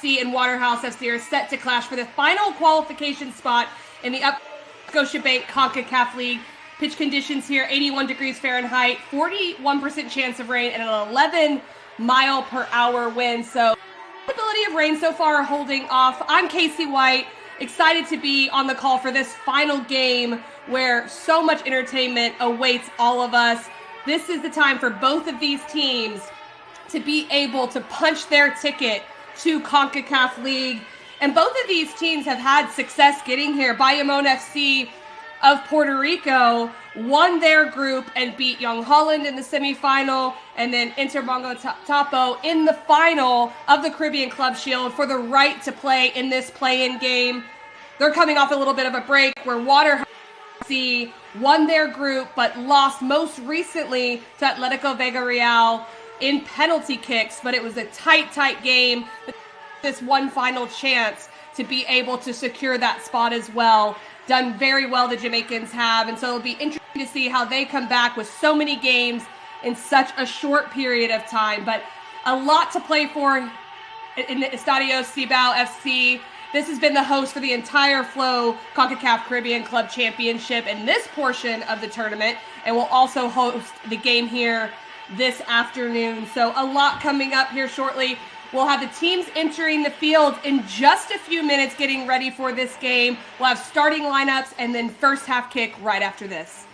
FC and Waterhouse FC are set to clash for the final qualification spot in the Scotiabank Concacaf League. Pitch conditions here, 81 degrees Fahrenheit, 41% chance of rain, and an 11 mile per hour wind. So possibility of rain so far holding off. I'm Casey White, excited to be on the call for this final game where so much entertainment awaits all of us. This is the time for both of these teams to be able to punch their ticket to Concacaf League. And both of these teams have had success getting here. Bayamon FC of Puerto Rico won their group and beat Young Holland in the semifinal, and then Interbongo Tapo in the final of the Caribbean Club Shield for the right to play in this play-in game. They're coming off a little bit of a break where Waterhouse FC won their group but lost most recently to Atletico Vega Real in penalty kicks, but it was a tight game. This one final chance to be able to secure that spot as well. Done very well, the Jamaicans have, and so it'll be interesting to see how they come back with so many games in such a short period of time. But a lot to play for in the Estadio Cibao FC. This has been the host for the entire Flow Concacaf Caribbean Club Championship in this portion of the tournament, and will also host the game here this afternoon. So a lot coming up here shortly. We'll have the teams entering the field in just a few minutes, getting ready for this game. We'll have starting lineups and then first half kick right after this.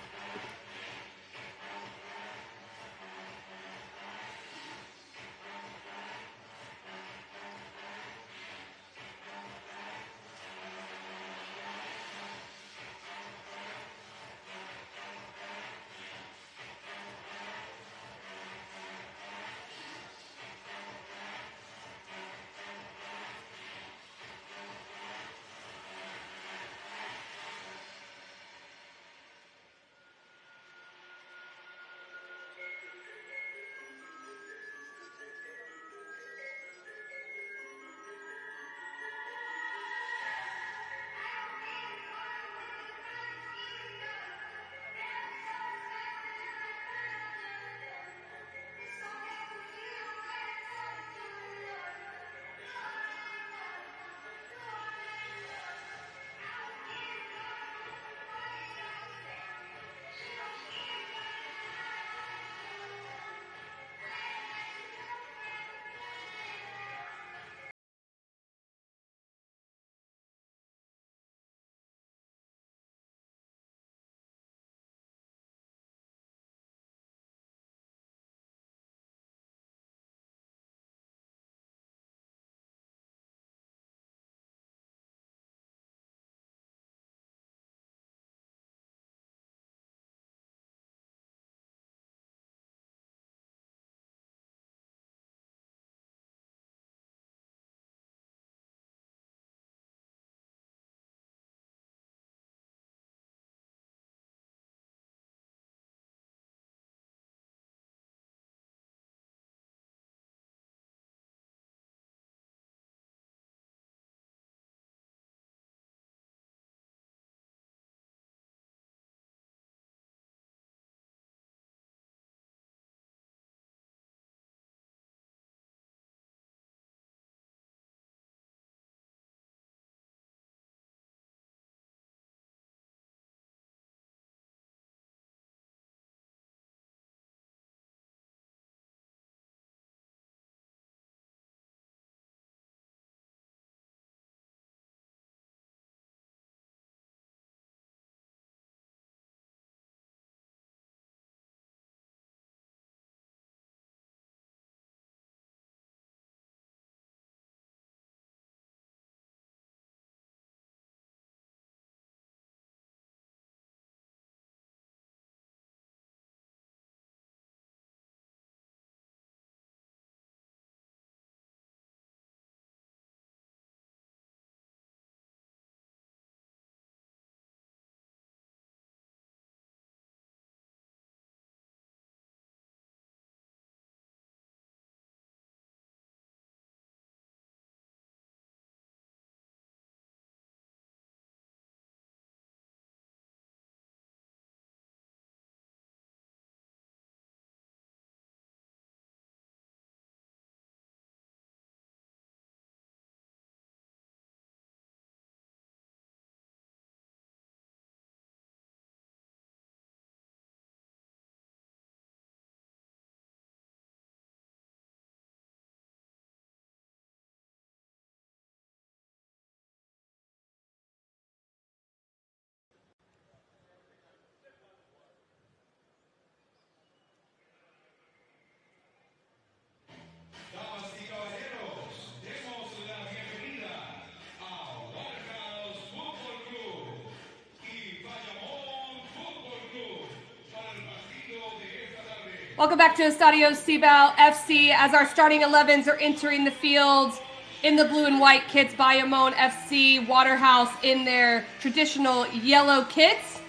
Welcome back to Estadio Cibao FC as our starting 11s are entering the field in the blue and white kits. Bayamon FC, Waterhouse in their traditional yellow kits.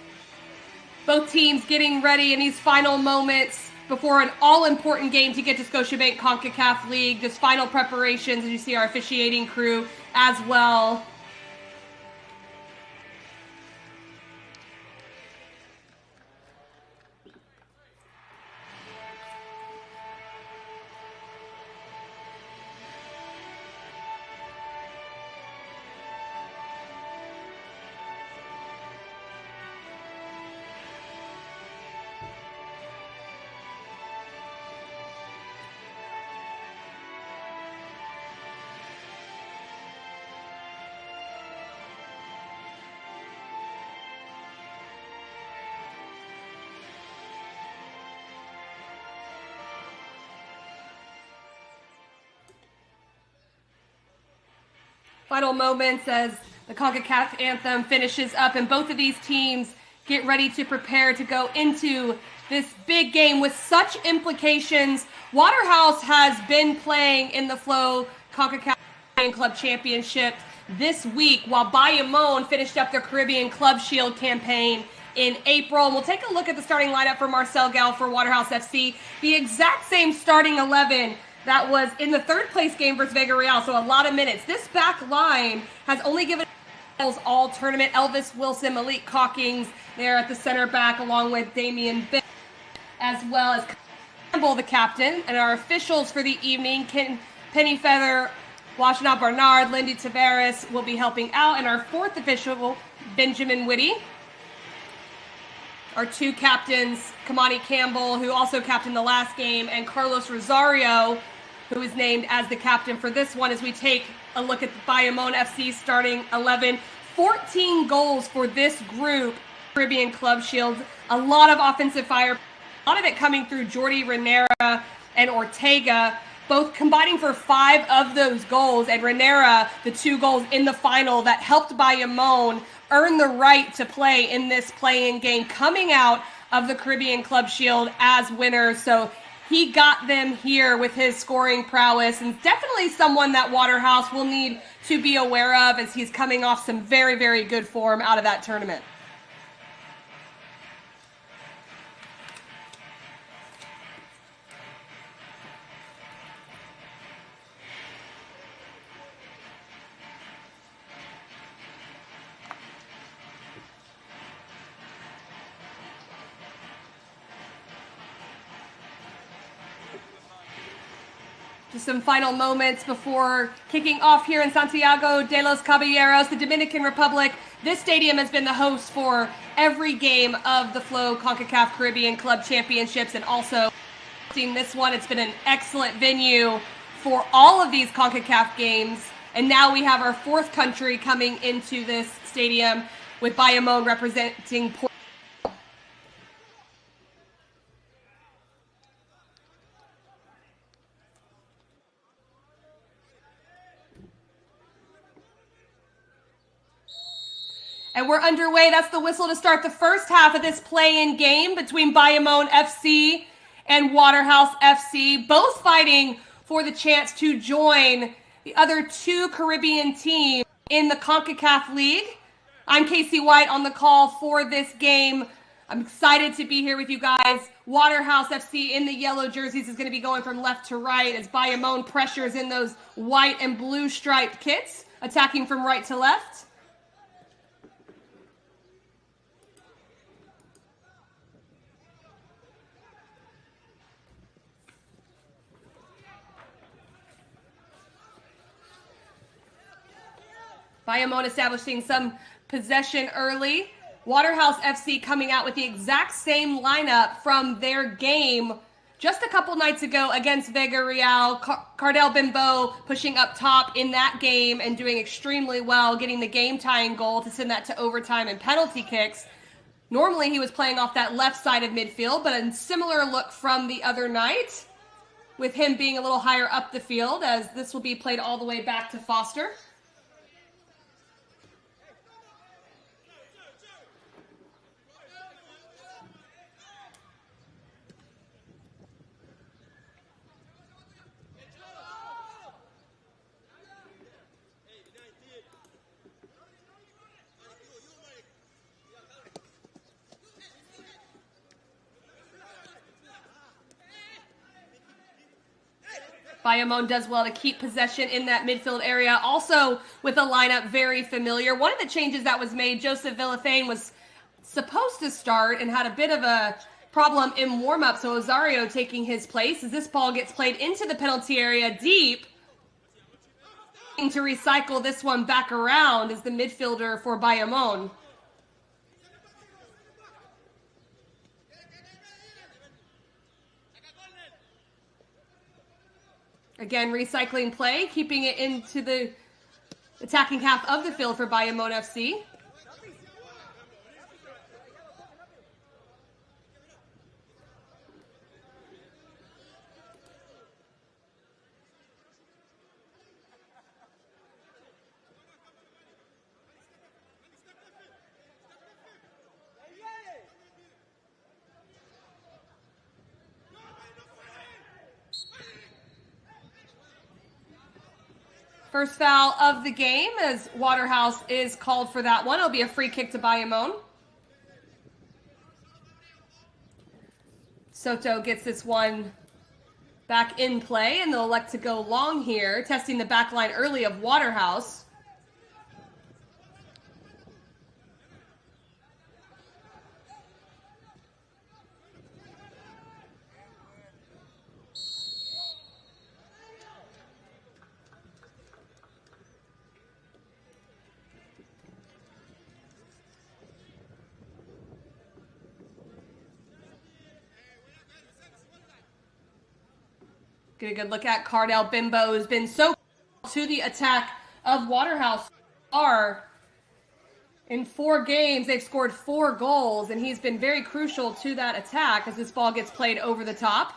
Both teams getting ready in these final moments before an all-important game to get to Scotiabank Concacaf League. Just final preparations, as you see our officiating crew as well. Final moments as the Concacaf anthem finishes up and both of these teams get ready to prepare to go into this big game with such implications. Waterhouse has been playing in the Flow Concacaf Club Championship this week, while Bayamon finished up their Caribbean Club Shield campaign in April. We'll take a look at the starting lineup for Marcel Gall for Waterhouse FC. The exact same starting 11 that was in the third place game versus Vega Real, so a lot of minutes. This back line has only given all tournament. Elvis Wilson, Malik Calkins there at the center back, along with Damian Bitt, as well as Campbell, the captain. And our officials for the evening, Penny Feather, Washington Bernard, Lindy Tavares will be helping out. And our fourth official, Benjamin Whitty. Our two captains, Kamani Campbell, who also captained the last game, and Carlos Rosario, who is named as the captain for this one, as we take a look at the Bayamon FC starting 11. 14 goals for this group, Caribbean Club Shields. A lot of offensive fire, a lot of it coming through Jordi Renera and Ortega, both combining for 5 of those goals. And Renera, the 2 goals in the final that helped Bayamon earn the right to play in this play-in game, coming out of the Caribbean Club Shield as winners. So he got them here with his scoring prowess, and definitely someone that Waterhouse will need to be aware of as he's coming off some very, very good form out of that tournament. Just some final moments before kicking off here in Santiago de los Caballeros, the Dominican Republic. This stadium has been the host for every game of the Flow Concacaf Caribbean Club Championships, and also hosting this one. It's been an excellent venue for all of these CONCACAF games. And now we have our fourth country coming into this stadium with Bayamon representing Puerto. And we're underway. That's the whistle to start the first half of this play-in game between Bayamon FC and Waterhouse FC, both fighting for the chance to join the other 2 Caribbean teams in the CONCACAF League. I'm Casey White on the call for this game. I'm excited to be here with you guys. Waterhouse FC in the yellow jerseys is going to be going from left to right as Bayamon pressures in those white and blue striped kits, attacking from right to left. Bayamon establishing some possession early. Waterhouse FC coming out with the exact same lineup from their game just a couple nights ago against Vega Real. Cardell Bimbo pushing up top in that game and doing extremely well, getting the game-tying goal to send that to overtime and penalty kicks. Normally he was playing off that left side of midfield, but a similar look from the other night, with him being a little higher up the field, as this will be played all the way back to Foster. Bayamon does well to keep possession in that midfield area. Also with a lineup very familiar. One of the changes that was made, Joseph Villafane was supposed to start and had a bit of a problem in warm-up. So Osario taking his place as this ball gets played into the penalty area deep. To recycle this one back around is the midfielder for Bayamon. Again, recycling play, keeping it into the attacking half of the field for Bayamon FC. First foul of the game as Waterhouse is called for that one. It'll be a free kick to Bayamon. Soto gets this one back in play, and they'll elect to go long here, testing the back line early of Waterhouse. Get a good look at Cardell Bimbo, who's been so to the attack of Waterhouse. In 4 games, they've scored 4 goals, and he's been very crucial to that attack as this ball gets played over the top.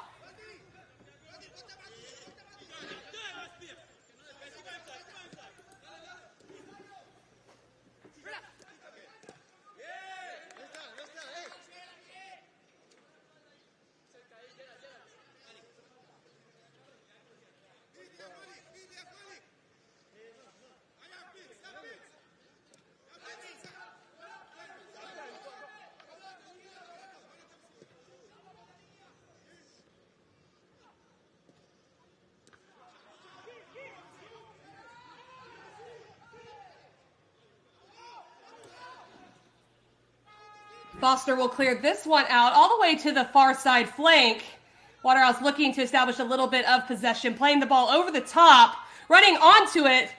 Foster will clear this one out all the way to the far side flank. Waterhouse looking to establish a little bit of possession, playing the ball over the top. Running onto it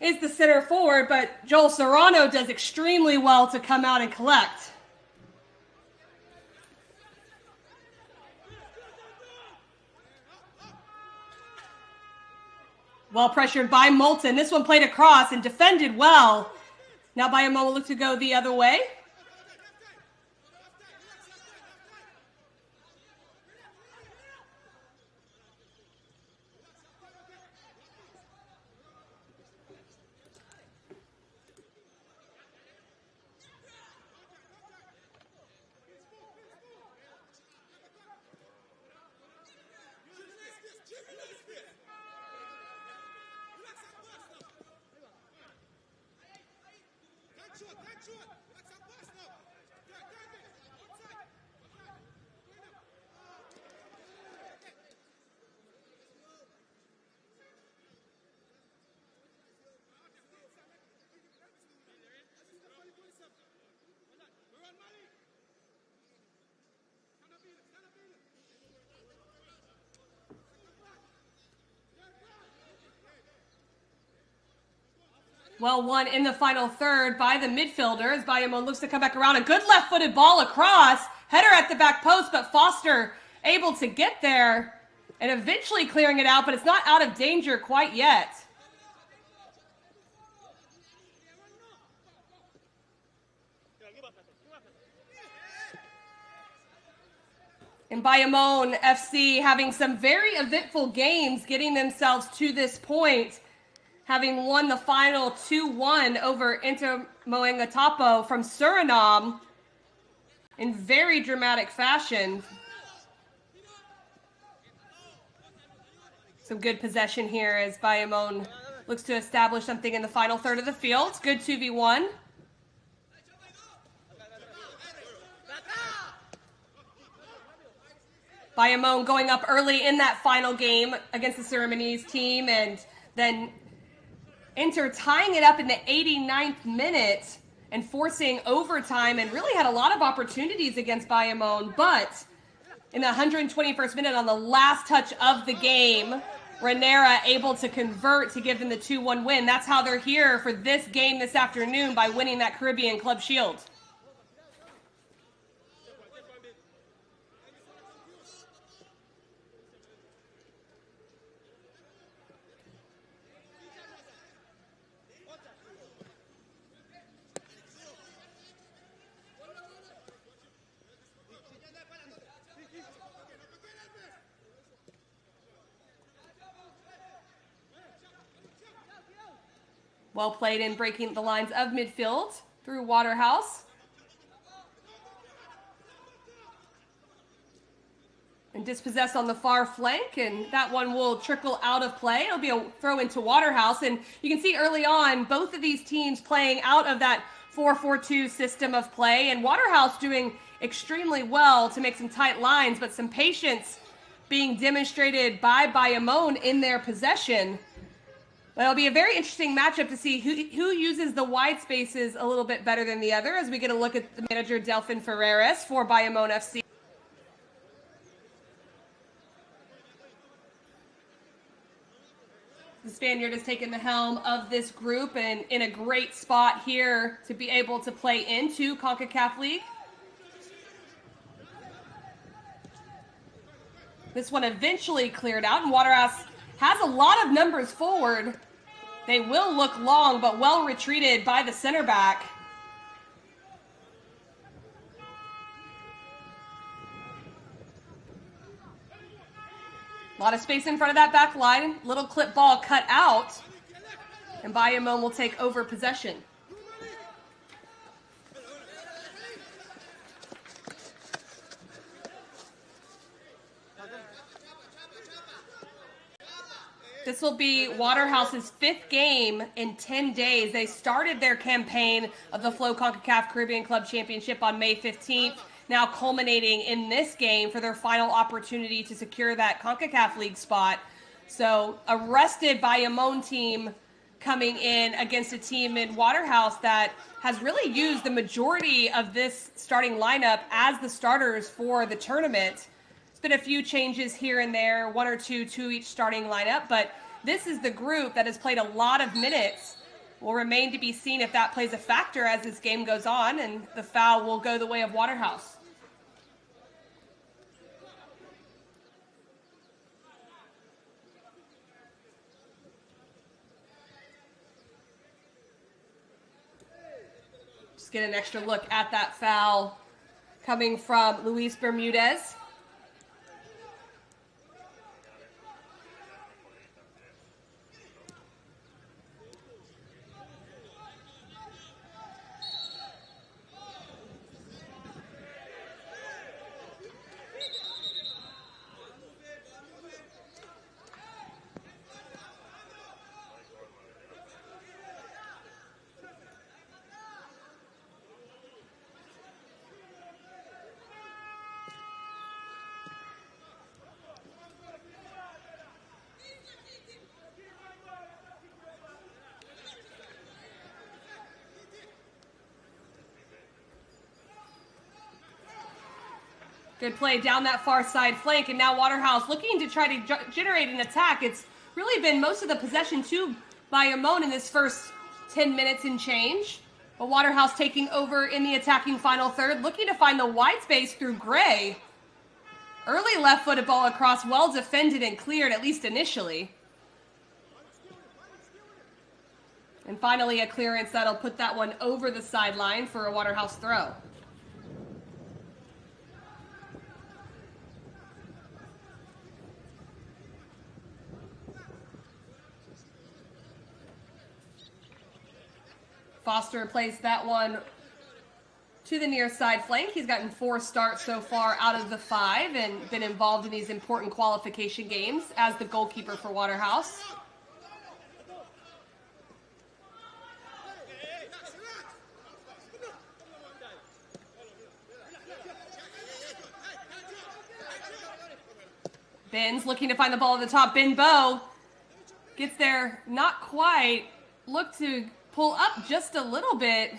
is the center forward, but Joel Serrano does extremely well to come out and collect. Well pressured by Moulton. This one played across and defended well. Now Bayamon will look to go the other way. Well won in the final third by the midfielder as Bayamon looks to come back around. A good left-footed ball across. Header at the back post, but Foster able to get there and eventually clearing it out, but it's not out of danger quite yet. And Bayamon FC having some very eventful games, getting themselves to this point, having won the final 2-1 over Inter Moengotapo from Suriname in very dramatic fashion. Some good possession here as Bayamon looks to establish something in the final third of the field. Good 2v1. Bayamon going up early in that final game against the Ceremonies team, and then Inter tying it up in the 89th minute and forcing overtime, and really had a lot of opportunities against Bayamon. But in the 121st minute, on the last touch of the game, Renera able to convert to give them the 2-1 win. That's how they're here for this game this afternoon, by winning that Caribbean Club Shield. Well played in breaking the lines of midfield through Waterhouse. And dispossessed on the far flank, and that one will trickle out of play. It'll be a throw into Waterhouse, and you can see early on both of these teams playing out of that 4-4-2 system of play, and Waterhouse doing extremely well to make some tight lines, but some patience being demonstrated by Bayamon in their possession. But it'll be a very interesting matchup to see who uses the wide spaces a little bit better than the other, as we get a look at the manager, Delfin Ferreres, for Bayamon FC. The Spaniard has taken the helm of this group, and in a great spot here to be able to play into Concacaf League. This one eventually cleared out, and Waterhouse has a lot of numbers forward. They will look long, but well retreated by the center back. A lot of space in front of that back line. Little clip ball cut out, and Bayamon will take over possession. This will be Waterhouse's 5th game in 10 days. They started their campaign of the Flow Concacaf Caribbean Club Championship on May 15th, now culminating in this game for their final opportunity to secure that Concacaf League spot. So a rested Bayamon team coming in against a team in Waterhouse that has really used the majority of this starting lineup as the starters for the tournament. Been a few changes here and there, one or two to each starting lineup, but this is the group that has played a lot of minutes. Will remain to be seen if that plays a factor as this game goes on, and the foul will go the way of Waterhouse. Just get an extra look at that foul coming from Luis Bermudez. Good play down that far side flank, and now Waterhouse looking to try to generate an attack. It's really been most of the possession to Bayamon in this first 10 minutes and change. But Waterhouse taking over in the attacking final third, looking to find the wide space through Gray. Early left-footed ball across, well defended and cleared, at least initially. And finally a clearance that'll put that one over the sideline for a Waterhouse throw. Foster plays that one to the near side flank. He's gotten 4 starts so far out of the 5 and been involved in these important qualification games as the goalkeeper for Waterhouse. Ben's looking to find the ball at the top. Benbow gets there, not quite. Look to pull up just a little bit.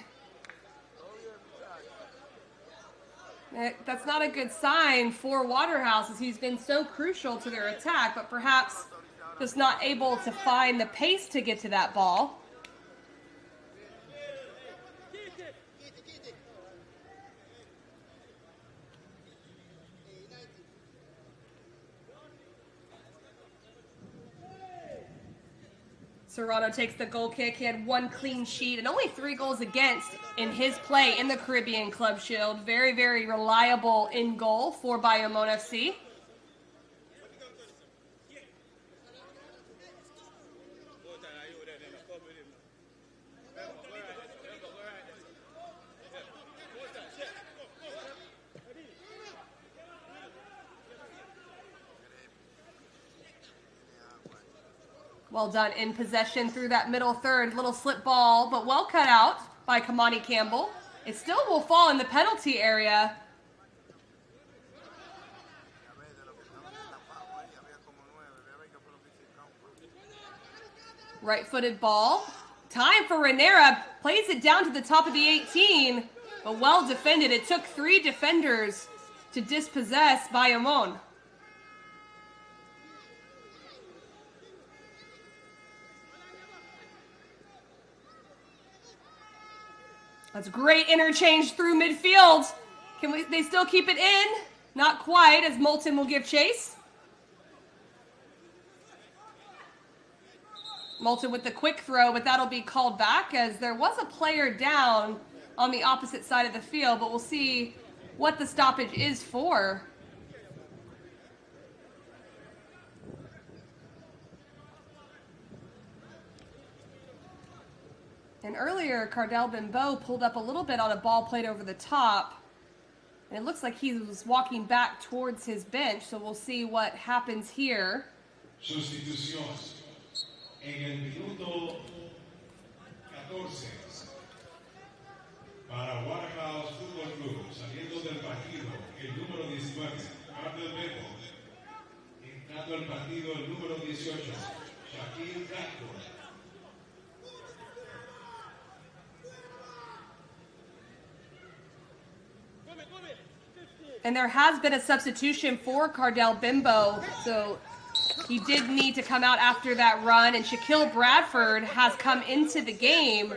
That's not a good sign for Waterhouse, as he's been so crucial to their attack, but perhaps just not able to find the pace to get to that ball. Serrano takes the goal kick. He had 1 clean sheet and only 3 goals against in his play in the Caribbean Club Shield. Very, very reliable in goal for Bayamon FC. Well done in possession through that middle third. Little slip ball, but well cut out by Kamani Campbell. It still will fall in the penalty area. Right-footed ball. Time for Renera. Plays it down to the top of the 18, but well defended. It took 3 defenders to dispossess Bayamon. That's great interchange through midfield. They still keep it in? Not quite, as Moulton will give chase. Moulton with the quick throw, but that'll be called back as there was a player down on the opposite side of the field, but we'll see what the stoppage is for. And earlier, Cardell Benbow pulled up a little bit on a ball played over the top. And it looks like he was walking back towards his bench, so we'll see what happens here. Substitutions. En el minuto 14. Para Waterhouse Fútbol Club, saliendo del partido, el número 19, Cardell Benbow. Entrando al partido, el número 18, Shaquille Gatwood. And there has been a substitution for Cardell Benbow, so he did need to come out after that run. And Shaquille Bradford has come into the game,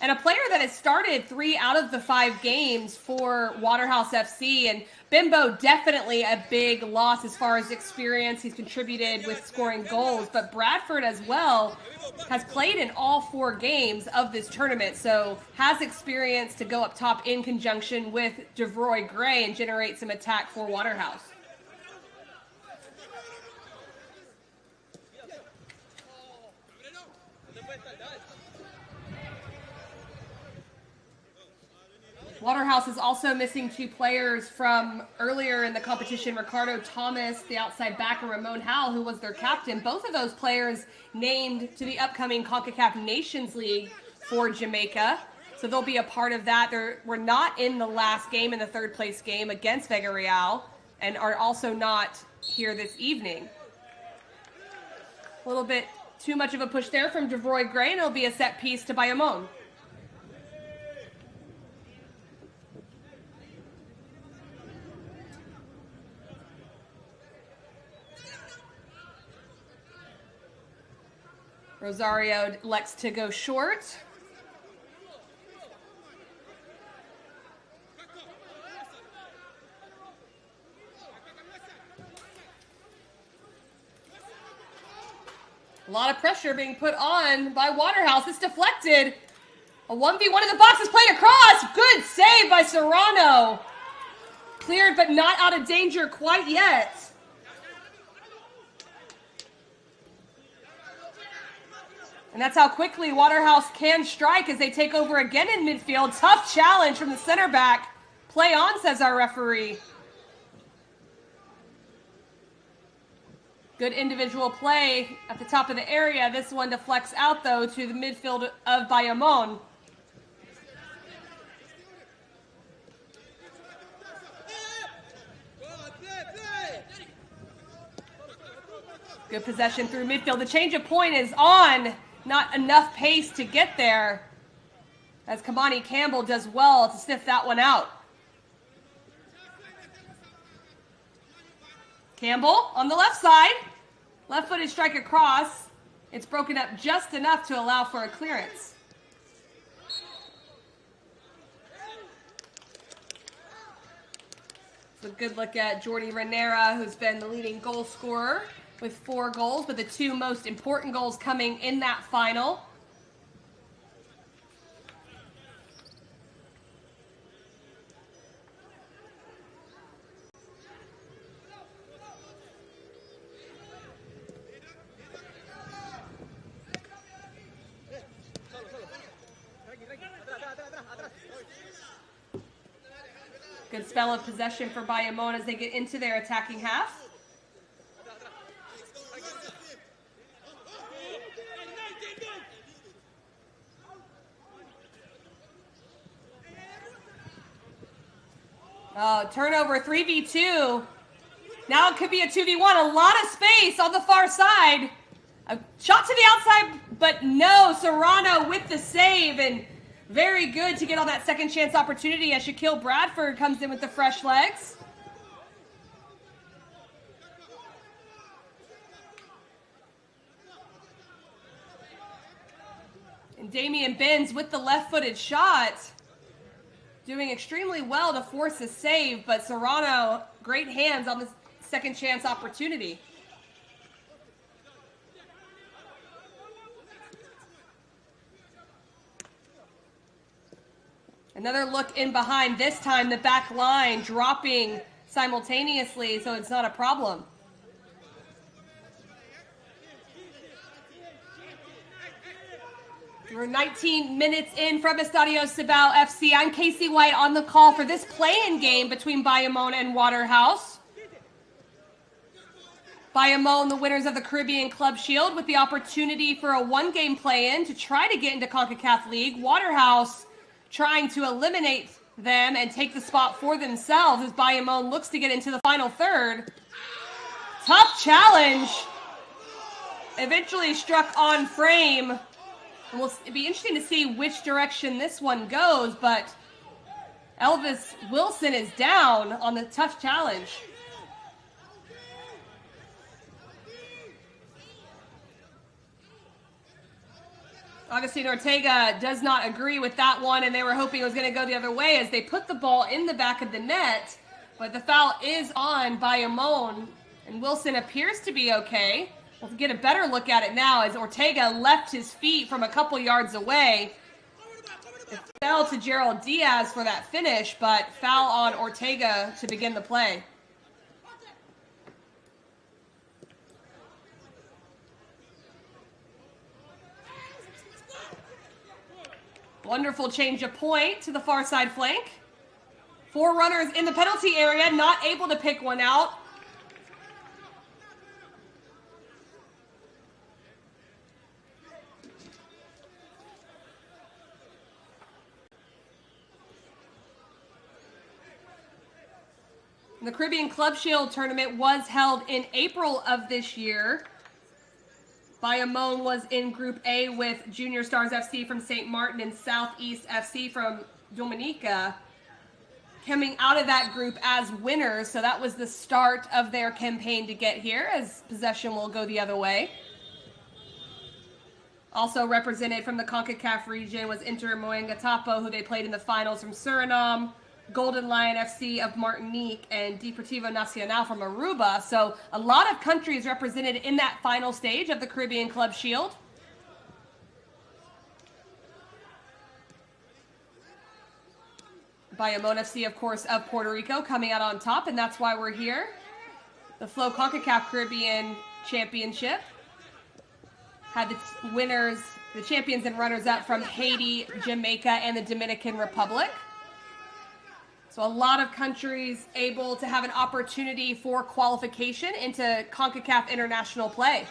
and a player that has started 3 out of the 5 games for Waterhouse FC. And Benbow definitely a big loss as far as experience. He's contributed with scoring goals, but Bradford as well has played in all 4 games of this tournament, so has experience to go up top in conjunction with DeVroy Gray and generate some attack for Waterhouse. Waterhouse is also missing 2 players from earlier in the competition, Ricardo Thomas, the outside back, and Ramon Howell, who was their captain. Both of those players named to the upcoming Concacaf Nations League for Jamaica, so they'll be a part of that. They were not in the last game, in the 3rd place game against Vega Real, and are also not here this evening. A little bit too much of a push there from DeVroy Gray, and it'll be a set piece to Bayamon. Rosario elects to go short. A lot of pressure being put on by Waterhouse. It's deflected. A 1v1 in the box is played across. Good save by Serrano. Cleared but not out of danger quite yet. And that's how quickly Waterhouse can strike as they take over again in midfield. Tough challenge from the center back. Play on, says our referee. Good individual play at the top of the area. This one deflects out, though, to the midfield of Bayamon. Good possession through midfield. The change of point is on. Not enough pace to get there, as Kamani Campbell does well to sniff that one out. Campbell on the left side. Left-footed strike across. It's broken up just enough to allow for a clearance. So a good look at Jordi Renera, who's been the leading goal scorer with 4 goals, but the 2 most important goals coming in that final. Good spell of possession for Bayamon as they get into their attacking half. Oh, turnover, 3v2. Now it could be a 2v1. A lot of space on the far side. A shot to the outside, but no. Serrano with the save, and very good to get on that second chance opportunity as Shaquille Bradford comes in with the fresh legs. And Damian Benz with the left-footed shot. Doing extremely well to force a save, but Serrano, great hands on the second chance opportunity. Another look in behind, this time the back line dropping simultaneously, so it's not a problem. We're 19 minutes in from Estadio Cibao FC. I'm Casey White on the call for this play-in game between Bayamon and Waterhouse. Bayamon, the winners of the Caribbean Club Shield, with the opportunity for a 1-game play-in to try to get into Concacaf League. Waterhouse trying to eliminate them and take the spot for themselves as Bayamon looks to get into the final third. Tough challenge. Eventually struck on frame. And it'll be interesting to see which direction this one goes, but Elvis Wilson is down on the tough challenge. Agustin Ortega does not agree with that one, and they were hoping it was going to go the other way as they put the ball in the back of the net, but the foul is on Bayamon, and Wilson appears to be okay. We'll get a better look at it now as Ortega left his feet from a couple yards away. It fell to Gerald Diaz for that finish, but foul on Ortega to begin the play. Wonderful change of point to the far side flank. 4 runners in the penalty area, not able to pick one out. The Caribbean Club Shield tournament was held in April of this year. Bayamon was in Group A with Junior Stars FC from St. Martin and Southeast FC from Dominica, coming out of that group as winners. So that was the start of their campaign to get here, as possession will go the other way. Also represented from the CONCACAF region was Inter Moenga-Tapo, who they played in the finals, from Suriname, Golden Lion FC of Martinique, and Deportivo Nacional from Aruba. So a lot of countries represented in that final stage of the Caribbean Club Shield. Bayamon FC, of course, of Puerto Rico, coming out on top, and that's why we're here. The Flow CONCACAF Caribbean Championship had the winners, the champions and runners-up from Haiti, Jamaica, and the Dominican Republic. So a lot of countries able to have an opportunity for qualification into CONCACAF international play.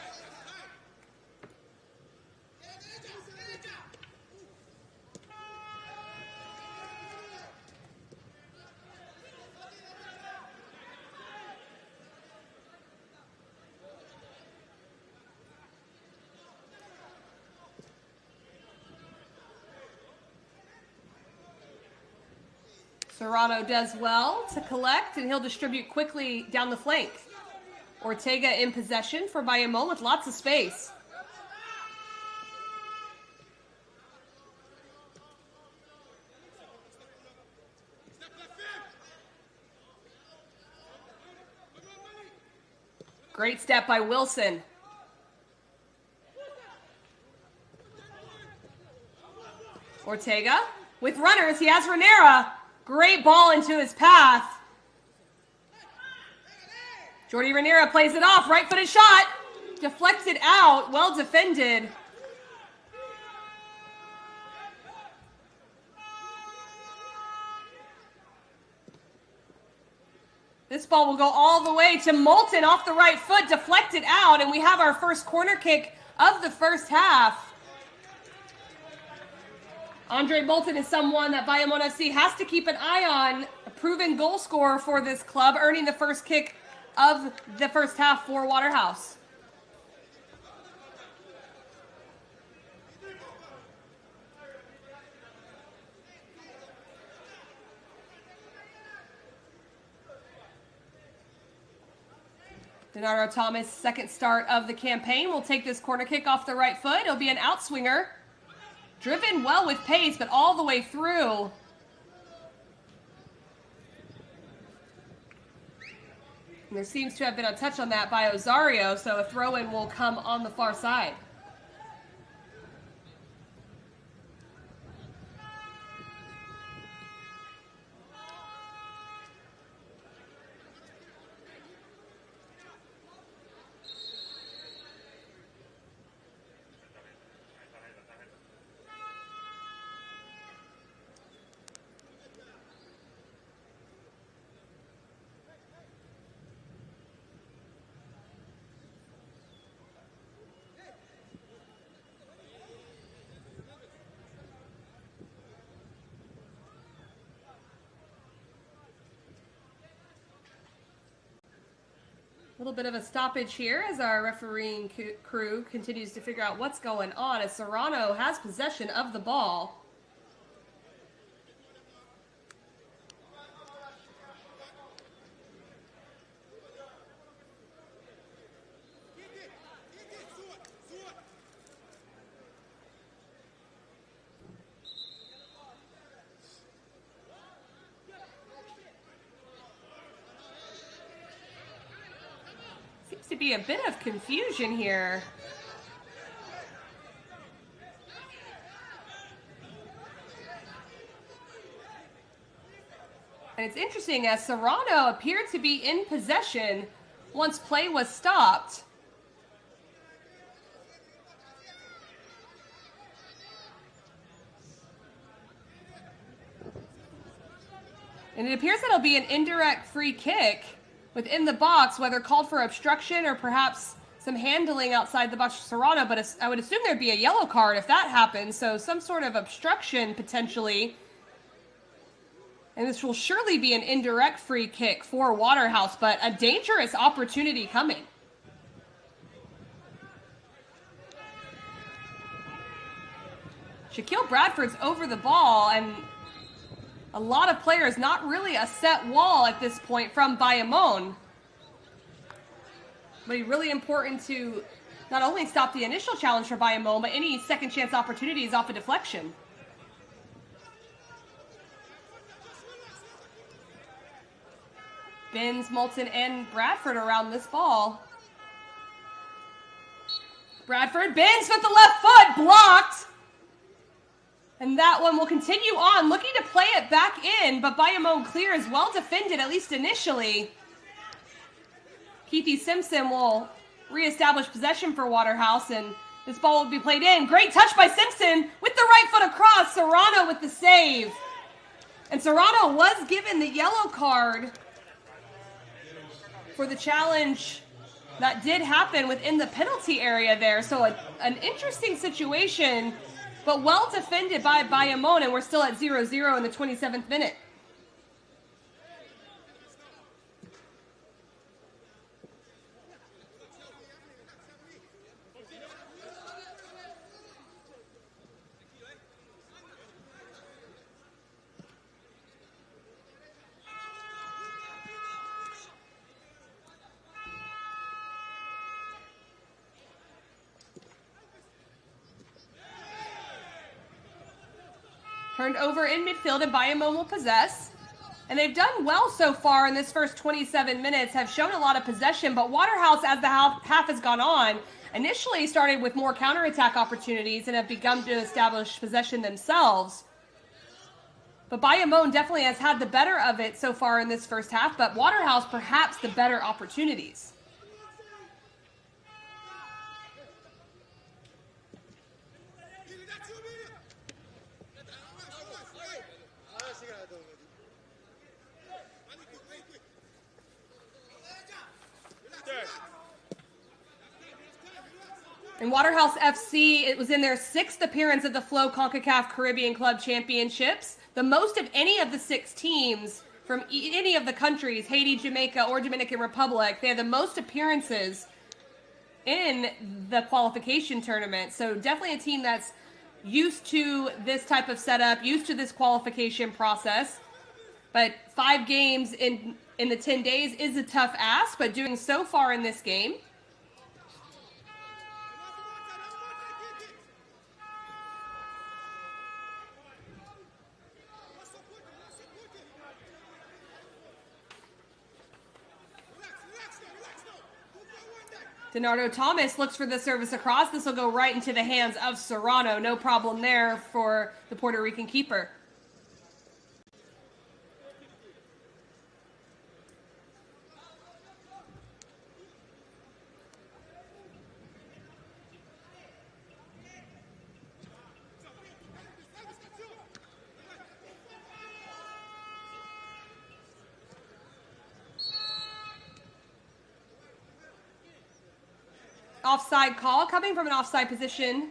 Serrano does well to collect, and he'll distribute quickly down the flank. Ortega in possession for Bayamon with lots of space. Great step by Wilson. Ortega with runners. He has Rhaenyra. Great ball into his path. Jordi Rhaenyra plays it off. Right-footed shot. Deflected out. Well defended. This ball will go all the way to Moulton off the right foot. Deflected out. And we have our first corner kick of the first half. Andre Moulton is someone that Bayamon FC has to keep an eye on. A proven goal scorer for this club, earning the first kick of the first half for Waterhouse. Donardo Thomas, second start of the campaign, will take this corner kick off the right foot. It'll be an outswinger. Driven well with pace, but all the way through. And there seems to have been a touch on that by Osario, so a throw-in will come on the far side. A little bit of a stoppage here as our refereeing crew continues to figure out what's going on as Serrano has possession of the ball. To be a bit of confusion here. And it's interesting as Serrano appeared to be in possession once play was stopped. And it appears that it'll be an indirect free kick within the box, whether called for obstruction or perhaps some handling outside the box for Serrano, but I would assume there'd be a yellow card if that happens, so some sort of obstruction potentially. And this will surely be an indirect free kick for Waterhouse, but a dangerous opportunity coming. Shaquille Bradford's over the ball, and a lot of players, not really a set wall at this point from Bayamon. But really important to not only stop the initial challenge for Bayamon, but any second chance opportunities off a deflection. Benz, Moulton, and Bradford around this ball. Bradford, Benz with the left foot, blocked. And that one will continue on, looking to play it back in, but Bayamon clears, well defended, at least initially. Keithy Simpson will reestablish possession for Waterhouse, and this ball will be played in. Great touch by Simpson with the right foot across. Serrano with the save. And Serrano was given the yellow card for the challenge that did happen within the penalty area there. So an interesting situation, but well defended by Bayamon, and we're still at 0-0 in the 27th minute. Turned over in midfield, and Bayamon will possess. And they've done well so far in this first 27 minutes, have shown a lot of possession, but Waterhouse, as the half has gone on, initially started with more counterattack opportunities and have begun to establish possession themselves. But Bayamon definitely has had the better of it so far in this first half, but Waterhouse perhaps the better opportunities. And Waterhouse FC, it was in their 6th appearance of the Flow Concacaf Caribbean Club Championships, the most of any of the 6 teams from any of the countries, Haiti, Jamaica, or Dominican Republic. They had the most appearances in the qualification tournament. So definitely a team that's used to this type of setup, used to this qualification process. But 5 games in the 10 days is a tough ask, but doing so far in this game. Denardo Thomas looks for the service across. This will go right into the hands of Serrano. No problem there for the Puerto Rican keeper. Offside call. Coming from an offside position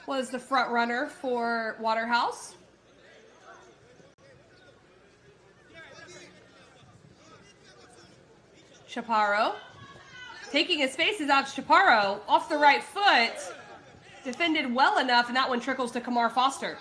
was the front runner for Waterhouse. Chaparro. Taking his space is Alex Chaparro. Off the right foot. Defended well enough, and that one trickles to Kamar Foster.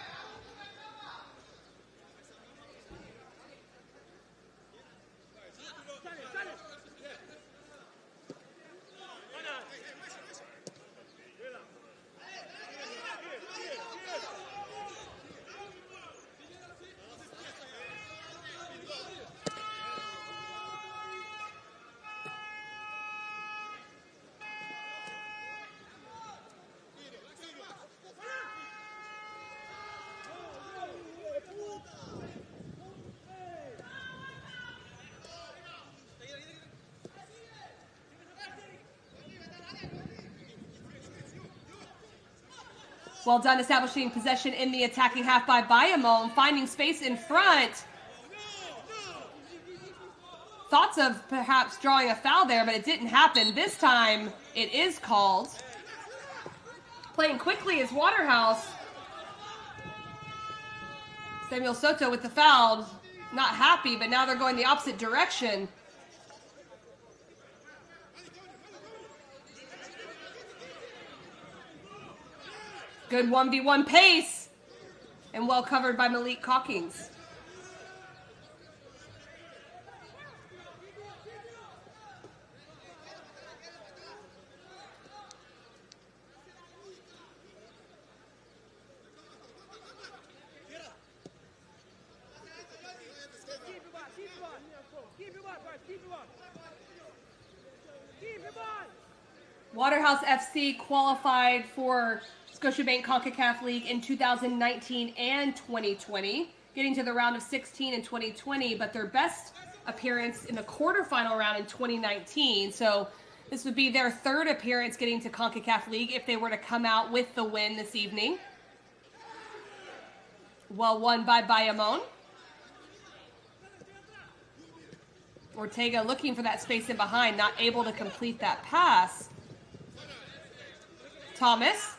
Well done establishing possession in the attacking half by Bayamon, finding space in front. Thoughts of perhaps drawing a foul there, but it didn't happen. This time it is called. Playing quickly is Waterhouse. Samuel Soto with the foul. Not happy, but now they're going the opposite direction. Good 1v1 pace, and well covered by Malik Calkins. Waterhouse FC qualified for Scotiabank Concacaf League in 2019 and 2020, getting to the round of 16 in 2020, but their best appearance in the quarterfinal round in 2019. So this would be their 3rd appearance getting to Concacaf League if they were to come out with the win this evening. Well won by Bayamon. Ortega looking for that space in behind, not able to complete that pass. Thomas.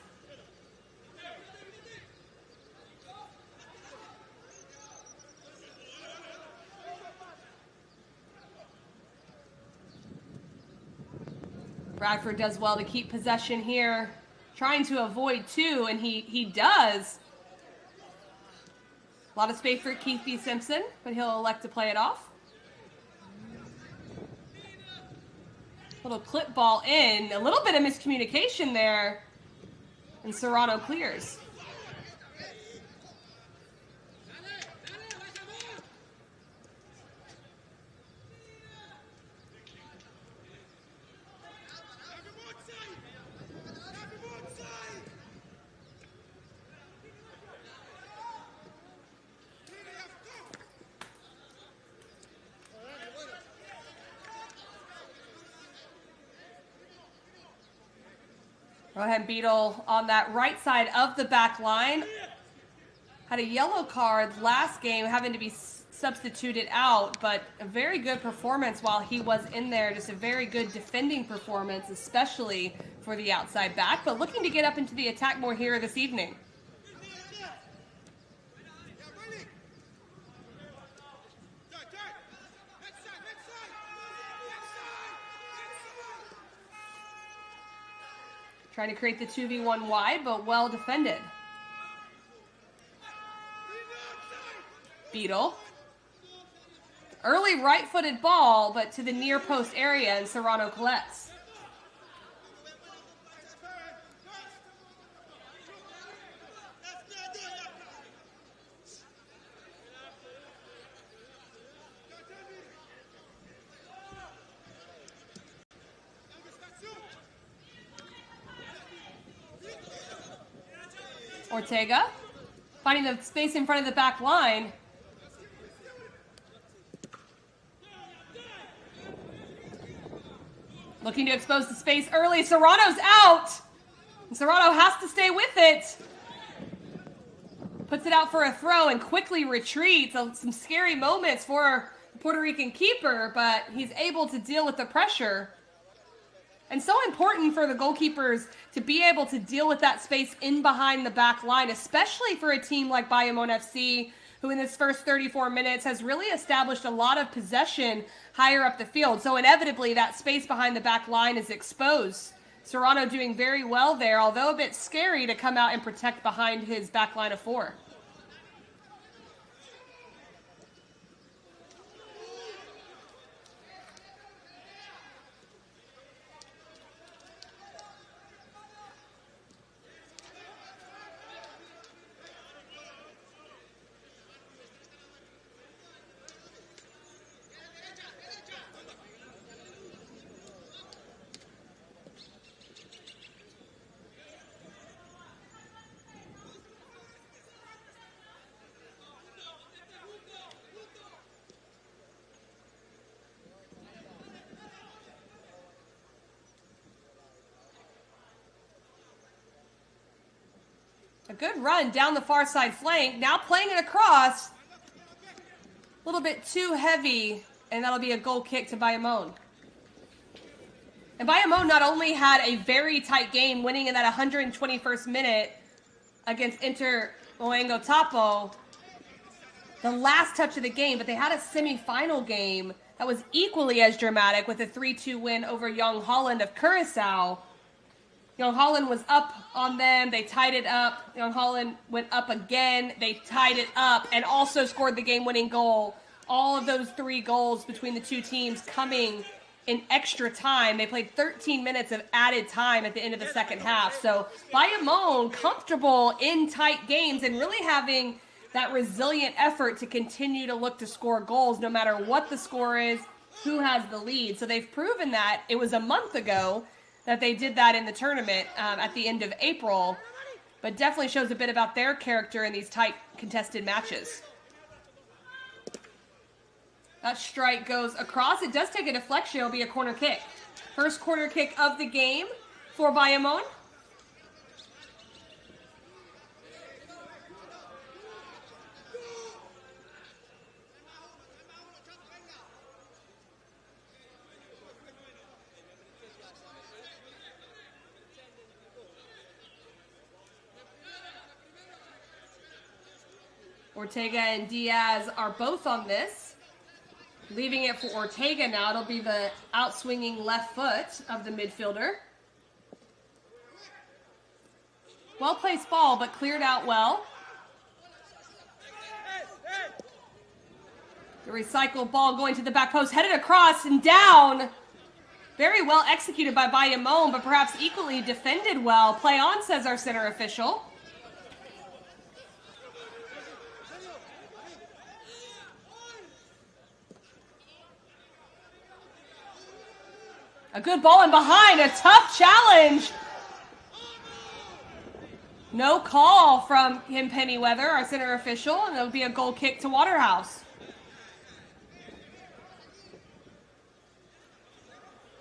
Bradford does well to keep possession here, trying to avoid 2, and he does. A lot of space for Keith B. Simpson, but he'll elect to play it off. Little clip ball in, a little bit of miscommunication there, and Serrano clears. Rohan Beadle on that right side of the back line. Had a yellow card last game, having to be substituted out, but a very good performance while he was in there. Just a very good defending performance, especially for the outside back, but looking to get up into the attack more here this evening. Trying to create the 2v1 wide, but well defended. Beadle. Early right-footed ball, but to the near post area, and Serrano collects. Ortega, finding the space in front of the back line. Looking to expose the space early. Serrano's out. And Serrano has to stay with it. Puts it out for a throw and quickly retreats. Some scary moments for the Puerto Rican keeper, but he's able to deal with the pressure. And so important for the goalkeepers to be able to deal with that space in behind the back line, especially for a team like Bayamon FC, who in this first 34 minutes has really established a lot of possession higher up the field. So inevitably that space behind the back line is exposed. Serrano doing very well there, although a bit scary to come out and protect behind his back line of four. A good run down the far side flank. Now playing it across. A little bit too heavy, and that'll be a goal kick to Bayamon. And Bayamon not only had a very tight game, winning in that 121st minute against Inter Moengo Tapo, the last touch of the game, but they had a semifinal game that was equally as dramatic with a 3-2 win over Young Holland of Curacao. Young Holland was up on them. They tied it up. Young Holland went up again. They tied it up and also scored the game-winning goal. All of those 3 goals between the two teams coming in extra time. They played 13 minutes of added time at the end of the second half. So Bayamon comfortable in tight games and really having that resilient effort to continue to look to score goals no matter what the score is, who has the lead. So they've proven that. It was a month ago that they did that in the tournament at the end of April, but definitely shows a bit about their character in these tight contested matches. That strike goes across. It does take a deflection. It'll be a corner kick. First corner kick of the game for Bayamon. Ortega and Diaz are both on this. Leaving it for Ortega now. It'll be the outswinging left foot of the midfielder. Well-placed ball, but cleared out well. The recycled ball going to the back post, headed across and down. Very well executed by Bayamon, but perhaps equally defended well. Play on, says our center official. A good ball in behind, a tough challenge. No call from Kim Pennyweather, our center official, and it'll be a goal kick to Waterhouse.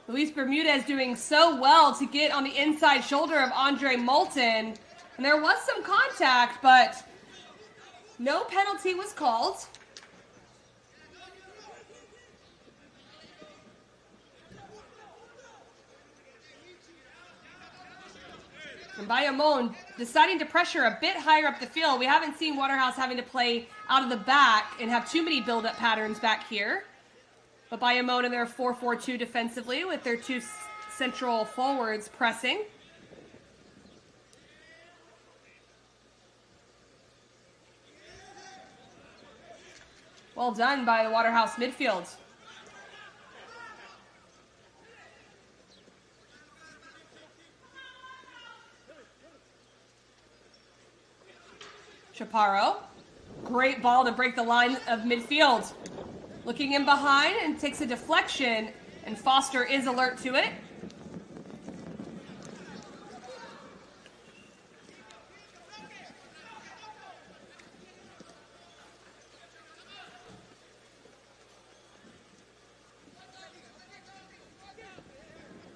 Luis Bermudez doing so well to get on the inside shoulder of Andre Moulton. And there was some contact, but no penalty was called. And Bayamon deciding to pressure a bit higher up the field. We haven't seen Waterhouse having to play out of the back and have too many build-up patterns back here. But Bayamon in their 4-4-2 defensively with their two central forwards pressing. Well done by the Waterhouse midfield. Chaparro, great ball to break the line of midfield. Looking in behind and takes a deflection, and Foster is alert to it.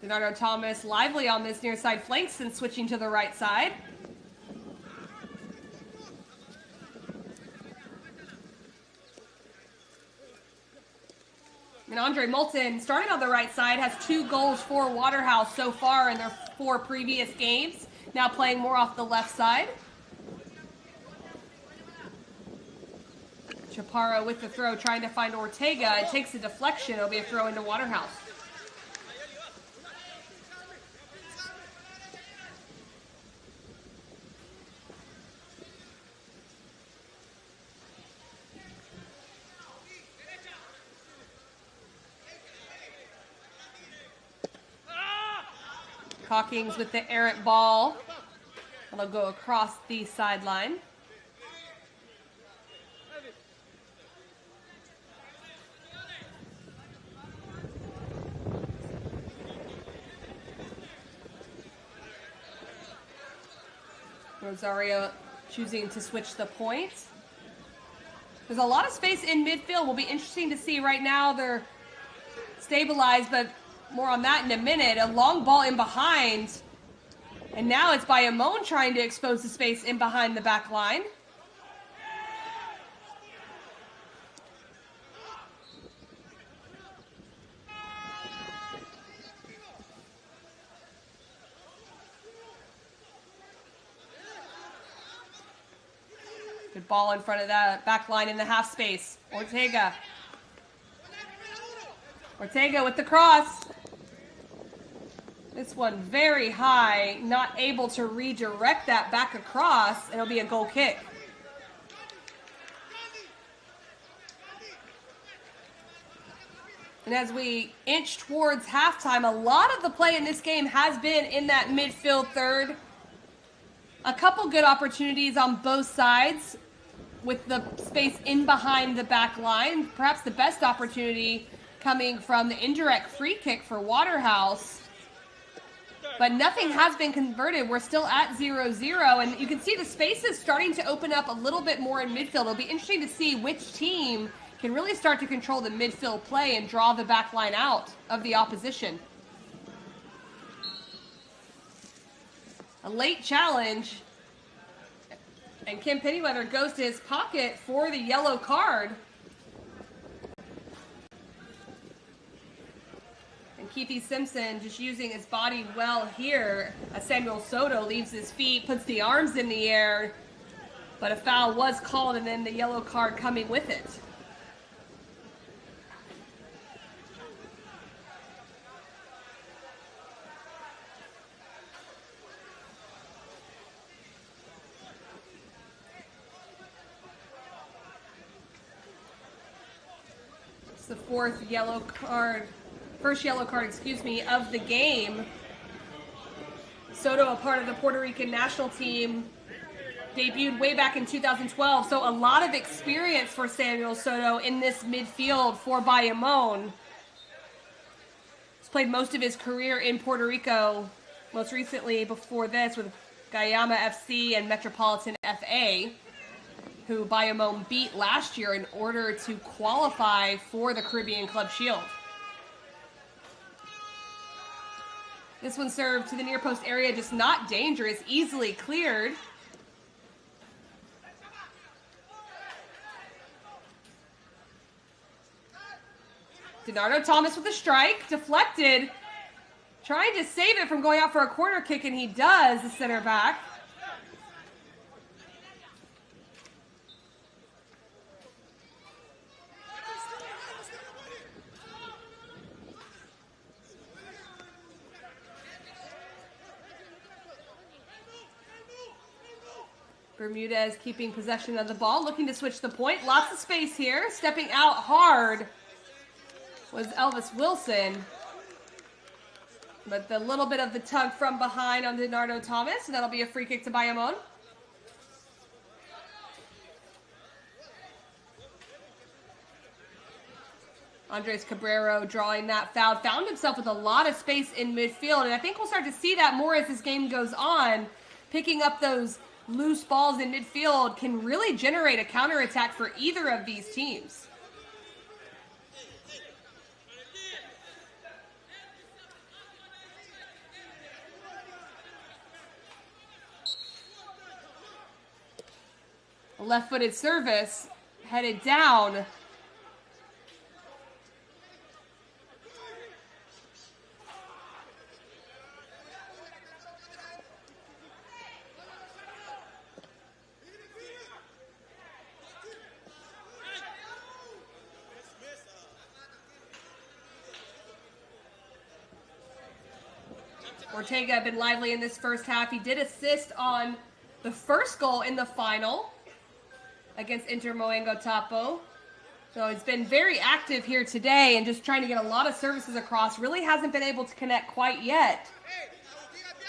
Leonardo Thomas lively on this near side flank since switching to the right side. And Andre Moulton, starting on the right side, has 2 goals for Waterhouse so far in their 4 previous games. Now playing more off the left side. Chaparro with the throw, trying to find Ortega. It takes a deflection. It'll be a throw into Waterhouse. Hawkins with the errant ball. It'll go across the sideline. Rosario choosing to switch the point. There's a lot of space in midfield. Will be interesting to see. Right now they're stabilized, but more on that in a minute. A long ball in behind. And now it's Bayamon trying to expose the space in behind the back line. Good ball in front of that back line in the half space. Ortega. Ortega with the cross. This one very high, not able to redirect that back across, and it'll be a goal kick. And as we inch towards halftime, a lot of the play in this game has been in that midfield third. A couple good opportunities on both sides with the space in behind the back line. Perhaps the best opportunity coming from the indirect free kick for Waterhouse. But nothing has been converted. We're still at 0-0, and you can see the spaces starting to open up a little bit more in midfield. It'll be interesting to see which team can really start to control the midfield play and draw the back line out of the opposition. A late challenge, and Kim Pennyweather goes to his pocket for the yellow card. Keithy Simpson just using his body well here as Samuel Soto leaves his feet, puts the arms in the air, but a foul was called and then the yellow card coming with it. It's the first yellow card, of the game. Soto, a part of the Puerto Rican national team, debuted way back in 2012, so a lot of experience for Samuel Soto in this midfield for Bayamon. He's played most of his career in Puerto Rico, most recently before this with Guayama FC and Metropolitan FA, who Bayamon beat last year in order to qualify for the Caribbean Club Shield. This one served to the near post area, just not dangerous, easily cleared. DiNardo Thomas with a strike, deflected. Trying to save it from going out for a corner kick, and he does, the center back. Bermudez keeping possession of the ball, looking to switch the point. Lots of space here. Stepping out hard was Elvis Wilson. But the little bit of the tug from behind on DiNardo Thomas, and that'll be a free kick to Bayamon. Andres Cabrero drawing that foul. Found himself with a lot of space in midfield, and I think we'll start to see that more as this game goes on. Picking up those loose balls in midfield can really generate a counterattack for either of these teams. A left-footed service headed down. Ortega been lively in this first half. He did assist on the first goal in the final against Inter Moengo Tapo. So it's been very active here today and just trying to get a lot of services across. Really hasn't been able to connect quite yet.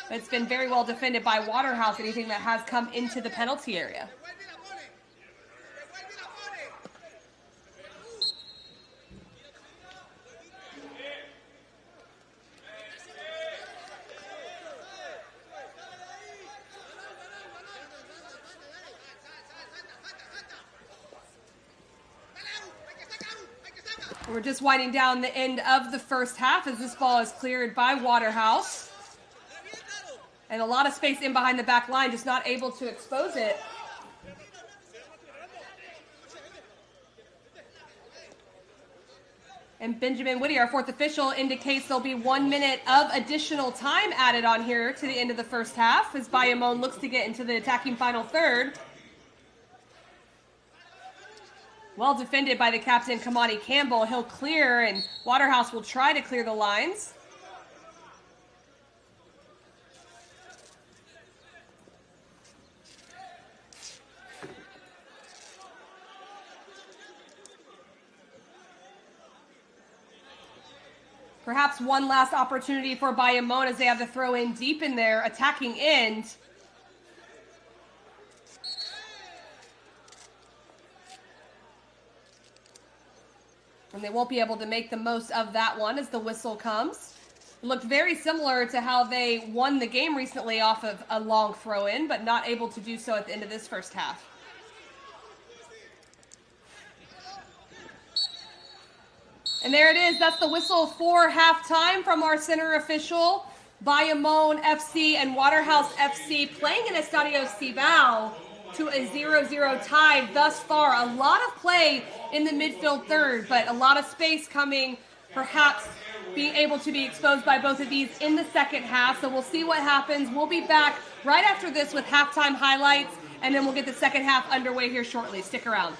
But it's been very well defended by Waterhouse, anything that has come into the penalty area. We're just winding down the end of the first half as this ball is cleared by Waterhouse. And a lot of space in behind the back line, just not able to expose it. And Benjamin Whitty, our fourth official, indicates there'll be 1 minute of additional time added on here to the end of the first half as Bayamon looks to get into the attacking final third. Well defended by the captain, Kamani Campbell. He'll clear, and Waterhouse will try to clear the lines. Perhaps one last opportunity for Bayamon as they have to throw in deep in their attacking end. And they won't be able to make the most of that one as the whistle comes. It looked very similar to how they won the game recently off of a long throw-in, but not able to do so at the end of this first half. And there it is. That's the whistle for halftime from our center official. Bayamon FC and Waterhouse FC playing in Estadio Cibao to a 0-0 tie thus far. A lot of play in the midfield third, but a lot of space coming, perhaps being able to be exposed by both of these in the second half. So we'll see what happens. We'll be back right after this with halftime highlights, and then we'll get the second half underway here shortly. Stick around.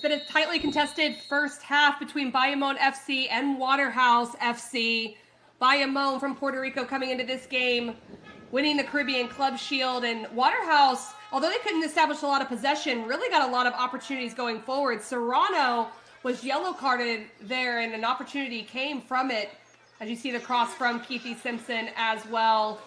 been a tightly contested first half between Bayamon FC and Waterhouse FC. Bayamon from Puerto Rico coming into this game, winning the Caribbean Club Shield, and Waterhouse, although they couldn't establish a lot of possession, really got a lot of opportunities going forward. Serrano was yellow carded there, and an opportunity came from it, as you see the cross from Keithy Simpson as well.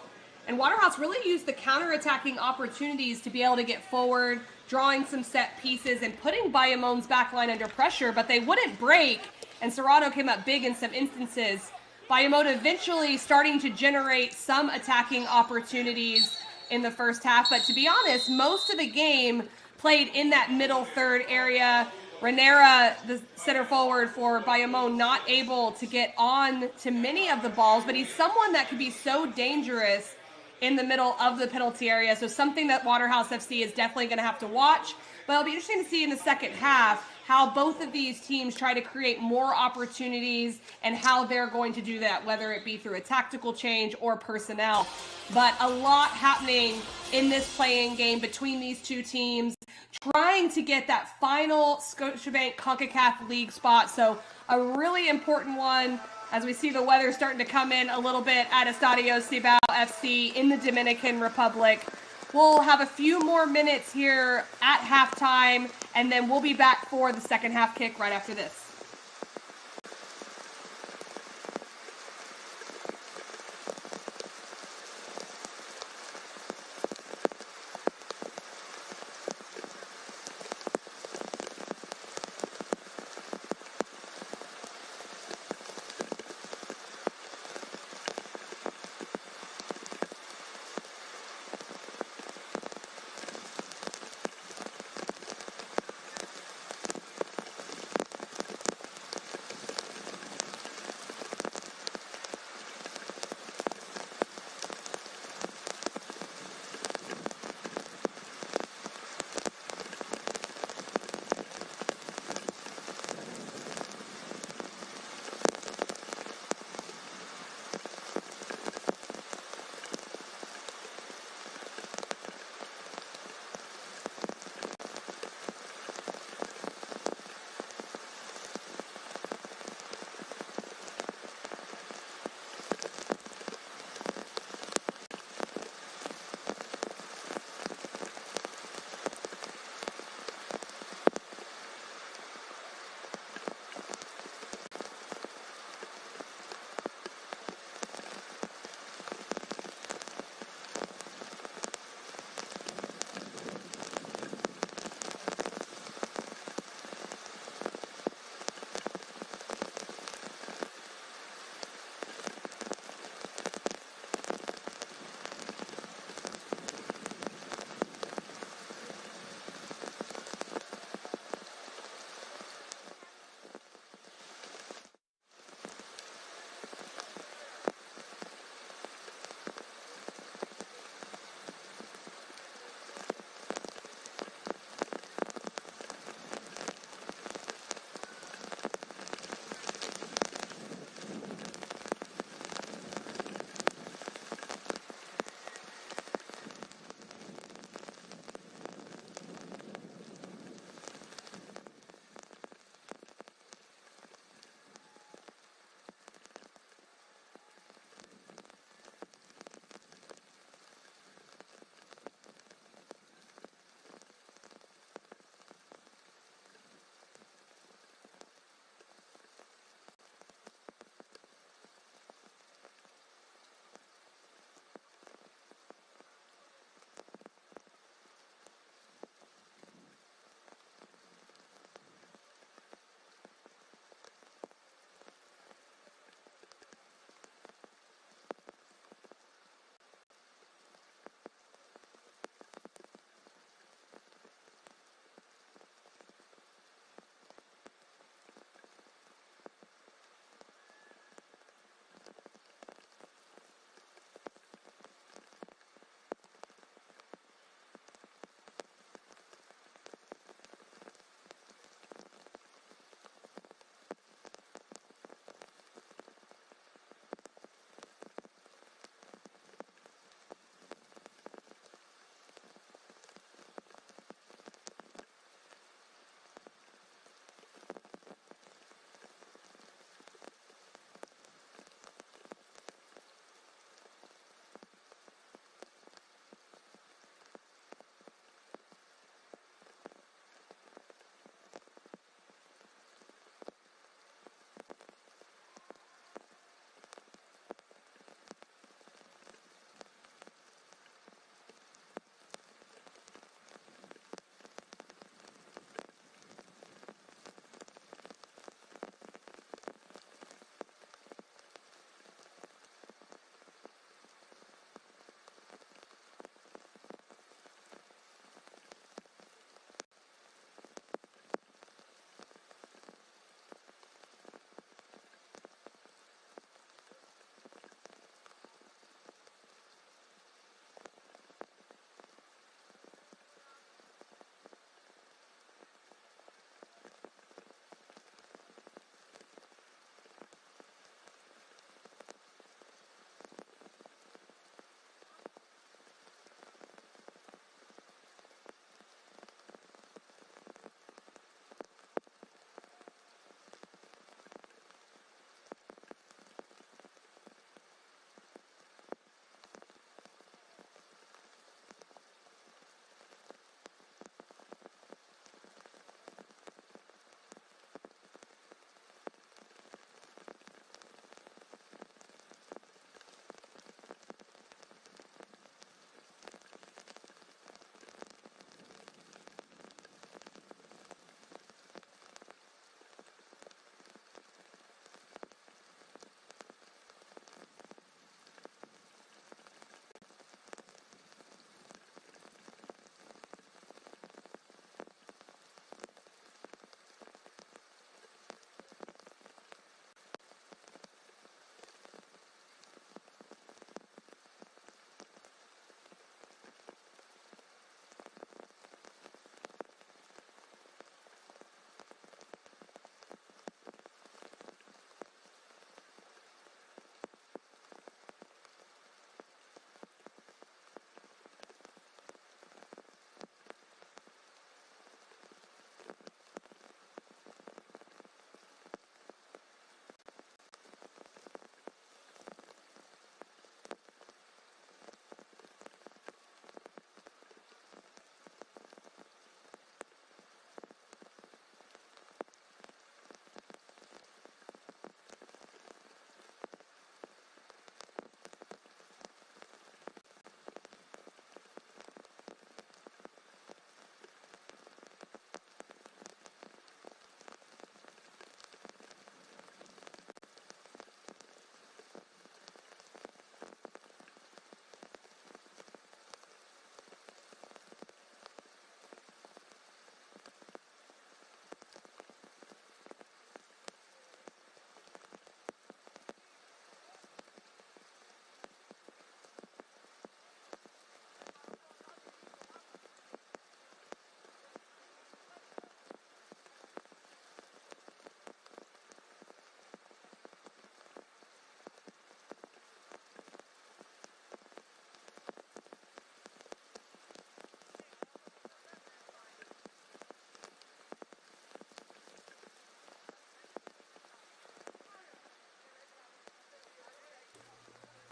And Waterhouse really used the counter-attacking opportunities to be able to get forward, drawing some set pieces and putting Bayamon's backline under pressure, but they wouldn't break, and Serrano came up big in some instances. Bayamon eventually starting to generate some attacking opportunities in the first half, but to be honest, most of the game played in that middle third area. Renera, the center forward for Bayamon, not able to get on to many of the balls, but he's someone that could be so dangerous in the middle of the penalty area. So something that Waterhouse FC is definitely going to have to watch. But it'll be interesting to see in the second half how both of these teams try to create more opportunities and how they're going to do that, whether it be through a tactical change or personnel. But a lot happening in this playing game between these two teams, trying to get that final Scotiabank Concacaf League spot. So a really important one, as we see the weather starting to come in a little bit at Estadio Cibao FC in the Dominican Republic. We'll have a few more minutes here at halftime, and then we'll be back for the second half kick right after this.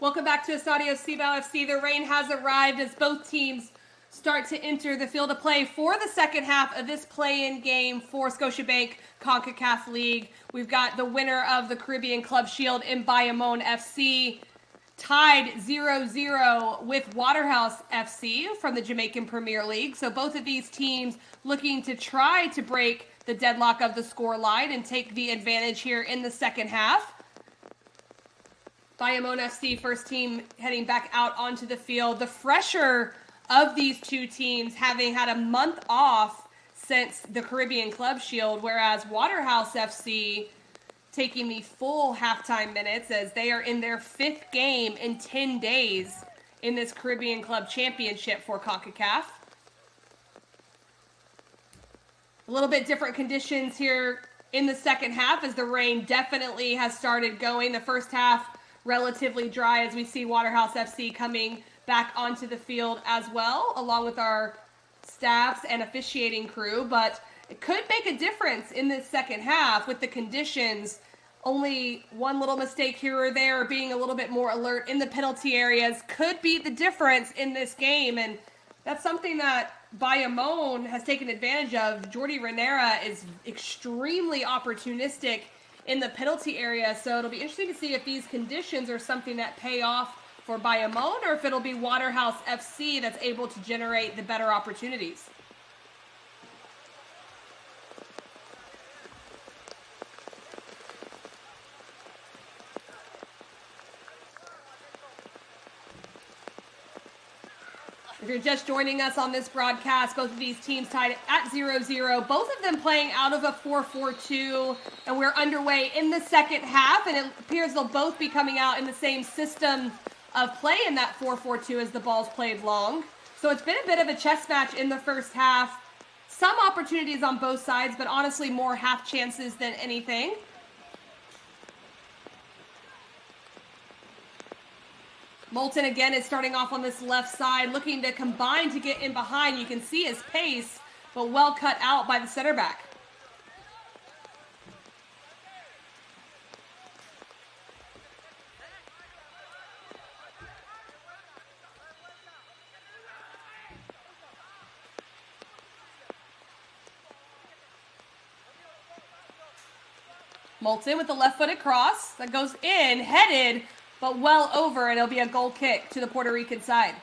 Welcome back to Estadio Cibao FC. The rain has arrived as both teams start to enter the field of play for the second half of this play-in game for Scotiabank Concacaf League. We've got the winner of the Caribbean Club Shield in Bayamon FC tied 0-0 with Waterhouse FC from the Jamaican Premier League. So both of these teams looking to try to break the deadlock of the score line and take the advantage here in the second half. Bayamon FC, first team heading back out onto the field. The fresher of these two teams having had a month off since the Caribbean Club Shield, whereas Waterhouse FC taking the full halftime minutes as they are in their 5th game in 10 days in this Caribbean Club Championship for CONCACAF. A little bit different conditions here in the second half as the rain definitely has started going. The first half relatively dry as we see Waterhouse FC coming back onto the field as well, along with our staffs and officiating crew. But it could make a difference in this second half with the conditions. Only one little mistake here or there, being a little bit more alert in the penalty areas could be the difference in this game. And that's something that Bayamon has taken advantage of. Jordi Renera is extremely opportunistic in the penalty area, so it'll be interesting to see if these conditions are something that pay off for Bayamon or if it'll be Waterhouse FC that's able to generate the better opportunities. If you're just joining us on this broadcast, both of these teams tied at 0-0, both of them playing out of a 4-4-2, and we're underway in the second half, and it appears they'll both be coming out in the same system of play in that 4-4-2 as the ball's played long. So it's been a bit of a chess match in the first half. Some opportunities on both sides, but honestly more half chances than anything. Moulton again is starting off on this left side, looking to combine to get in behind. You can see his pace, but well cut out by the center back. Moulton with the left-footed cross that goes in, headed, but well over, and it'll be a goal kick to the Puerto Rican side.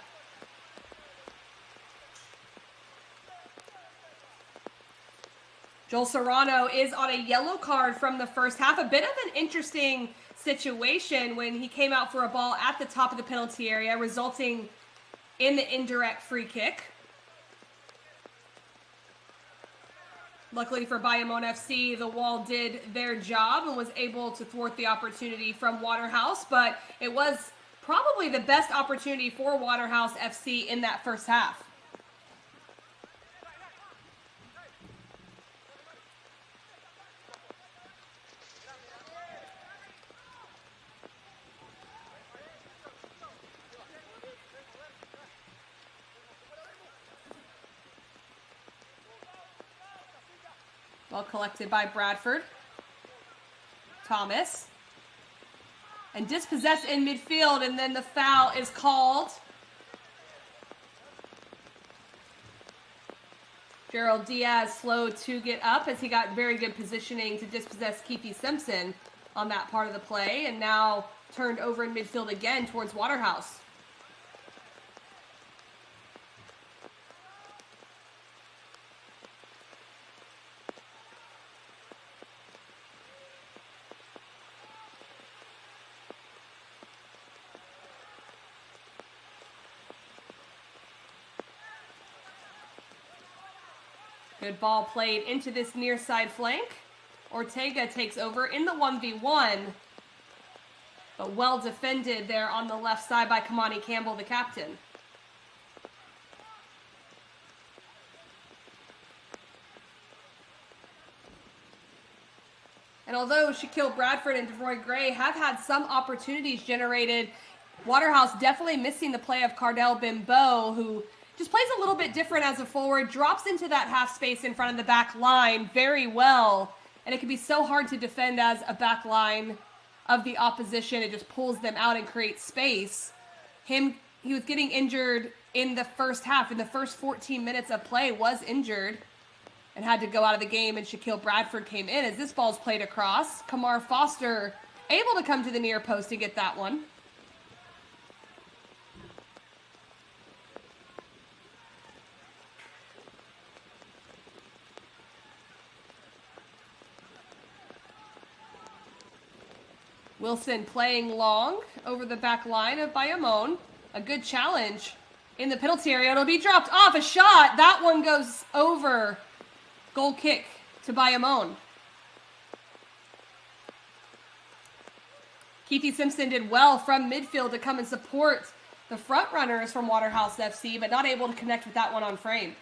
Joel Serrano is on a yellow card from the first half. A bit of an interesting situation when he came out for a ball at the top of the penalty area, resulting in the indirect free kick. Luckily for Bayamon FC, the wall did their job and was able to thwart the opportunity from Waterhouse, but it was probably the best opportunity for Waterhouse FC in that first half. Well collected by Bradford. Thomas. And dispossessed in midfield, and then the foul is called. Gerald Diaz slow to get up as he got very good positioning to dispossess Keithy Simpson on that part of the play, and now turned over in midfield again towards Waterhouse. Good ball played into this near side flank. Ortega takes over in the 1v1. But well defended there on the left side by Kamani Campbell, the captain. And although Shaquille Bradford and DeVroy Gray have had some opportunities generated, Waterhouse definitely missing the play of Cardell Bimbo, who just plays a little bit different as a forward, drops into that half space in front of the back line very well. And it can be so hard to defend as a back line of the opposition. It just pulls them out and creates space. He was getting injured in the first half. In the first 14 minutes of play, was injured and had to go out of the game, and Shaquille Bradford came in as this ball's played across. Kamar Foster able to come to the near post to get that one. Wilson playing long over the back line of Bayamon. A good challenge in the penalty area. It'll be dropped off. A shot. That one goes over. Goal kick to Bayamon. Keithy Simpson did well from midfield to come and support the front runners from Waterhouse FC, but not able to connect with that one on frame.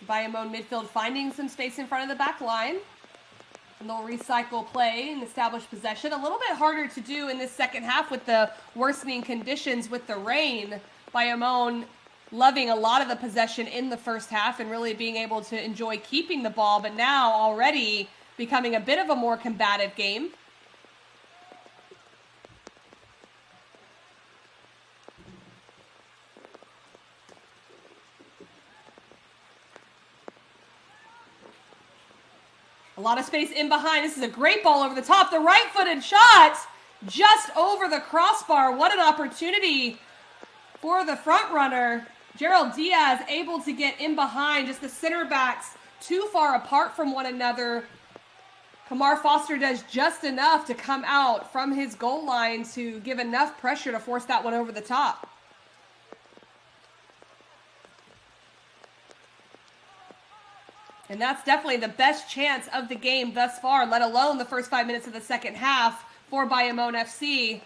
Bayamon midfield finding some space in front of the back line. And they'll recycle play and establish possession. A little bit harder to do in this second half with the worsening conditions with the rain. Bayamon loving a lot of the possession in the first half and really being able to enjoy keeping the ball, but now already becoming a bit of a more combative game. A lot of space in behind. This is a great ball over the top. The right-footed shot just over the crossbar. What an opportunity for the front runner. Gerald Diaz able to get in behind. Just the center backs too far apart from one another. Kamar Foster does just enough to come out from his goal line to give enough pressure to force that one over the top. And that's definitely the best chance of the game thus far, let alone the first 5 minutes of the second half for Bayamon FC.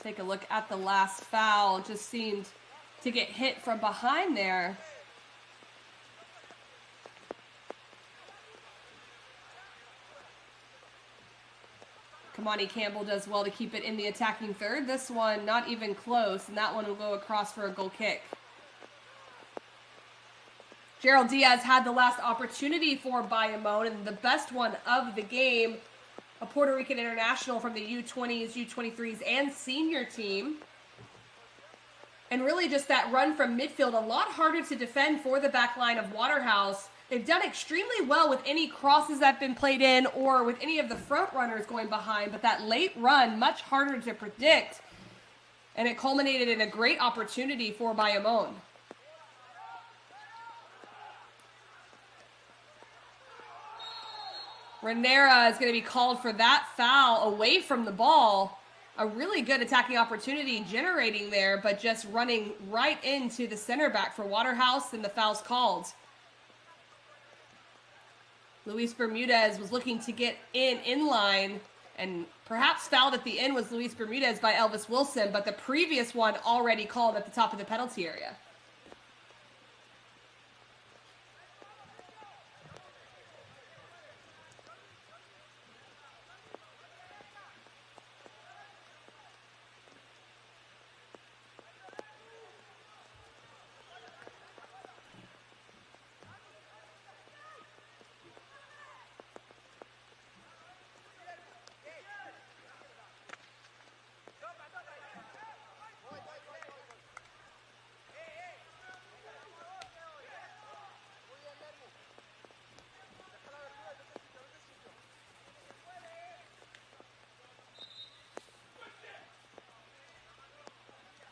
Take a look at the last foul. It just seemed to get hit from behind there. Kamani Campbell does well to keep it in the attacking third. This one not even close, and that one will go across for a goal kick. Gerald Diaz had the last opportunity for Bayamon, and the best one of the game, a Puerto Rican international from the U20s, U23s, and senior team. And really just that run from midfield, a lot harder to defend for the back line of Waterhouse. They've done extremely well with any crosses that have been played in or with any of the front runners going behind, but that late run, much harder to predict. And it culminated in a great opportunity for Bayamon. Renera is going to be called for that foul away from the ball. A really good attacking opportunity generating there, but just running right into the center back for Waterhouse, and the foul's called. Luis Bermudez was looking to get in line, and perhaps fouled at the end was Luis Bermudez by Elvis Wilson, but the previous one already called at the top of the penalty area.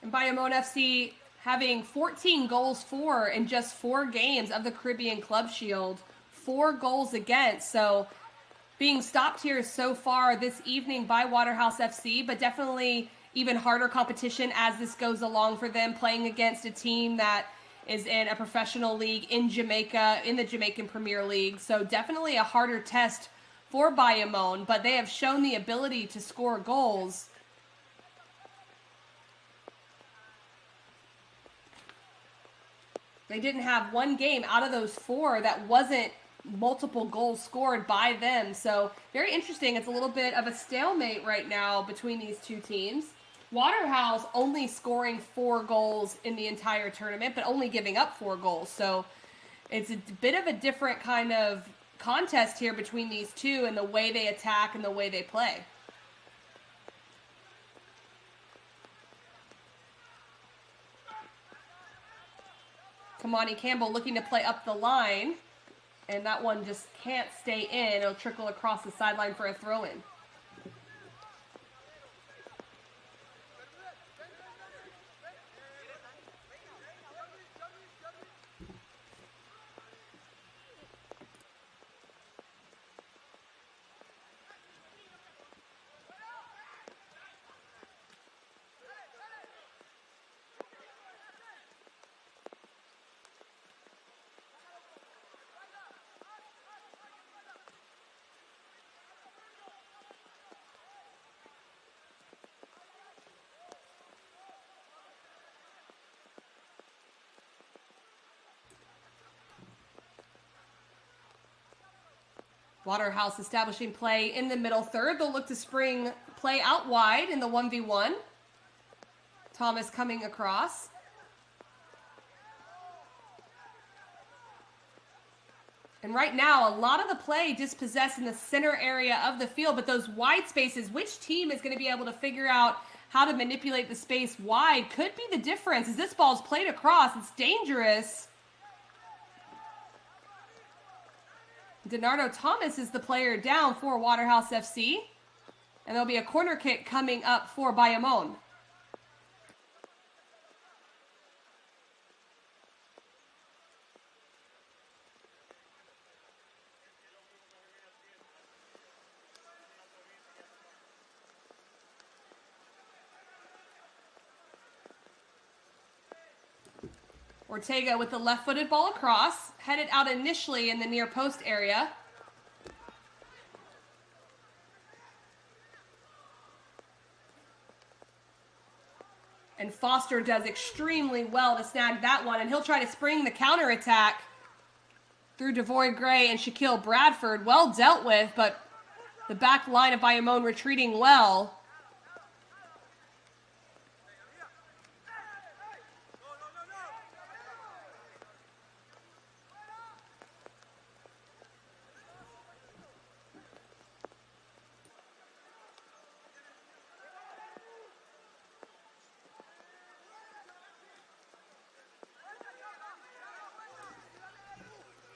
And Bayamon FC having 14 goals for in just 4 games of the Caribbean Club Shield, 4 goals against. So being stopped here so far this evening by Waterhouse FC, but definitely even harder competition as this goes along for them, playing against a team that is in a professional league in Jamaica, in the Jamaican Premier League. So definitely a harder test for Bayamon, but they have shown the ability to score goals. They didn't have one game out of those 4 that wasn't multiple goals scored by them. So very interesting. It's a little bit of a stalemate right now between these two teams. Waterhouse only scoring 4 goals in the entire tournament, but only giving up 4 goals. So it's a bit of a different kind of contest here between these two and the way they attack and the way they play. Kamani Campbell looking to play up the line, and that one just can't stay in. It'll trickle across the sideline for a throw-in. Waterhouse establishing play in the middle third. They'll look to spring play out wide in the 1v1. Thomas coming across. And right now, a lot of the play dispossessed in the center area of the field, but those wide spaces, which team is going to be able to figure out how to manipulate the space wide could be the difference. As this ball's played across, it's dangerous. Denardo Thomas is the player down for Waterhouse FC. And there'll be a corner kick coming up for Bayamon. Ortega with the left-footed ball across, headed out initially in the near post area. And Foster does extremely well to snag that one, and he'll try to spring the counterattack through Devoy Gray and Shaquille Bradford. Well dealt with, but the back line of Bayamon retreating well.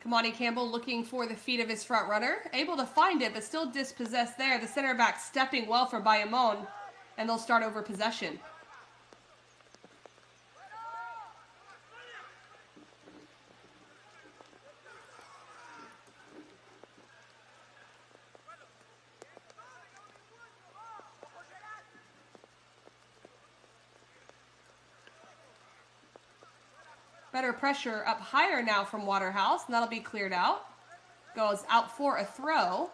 Kamani Campbell looking for the feet of his front runner. Able to find it, but still dispossessed there. The center back stepping well for Bayamon, and they'll start over possession. Better pressure up higher now from Waterhouse, and that'll be cleared out. Goes out for a throw.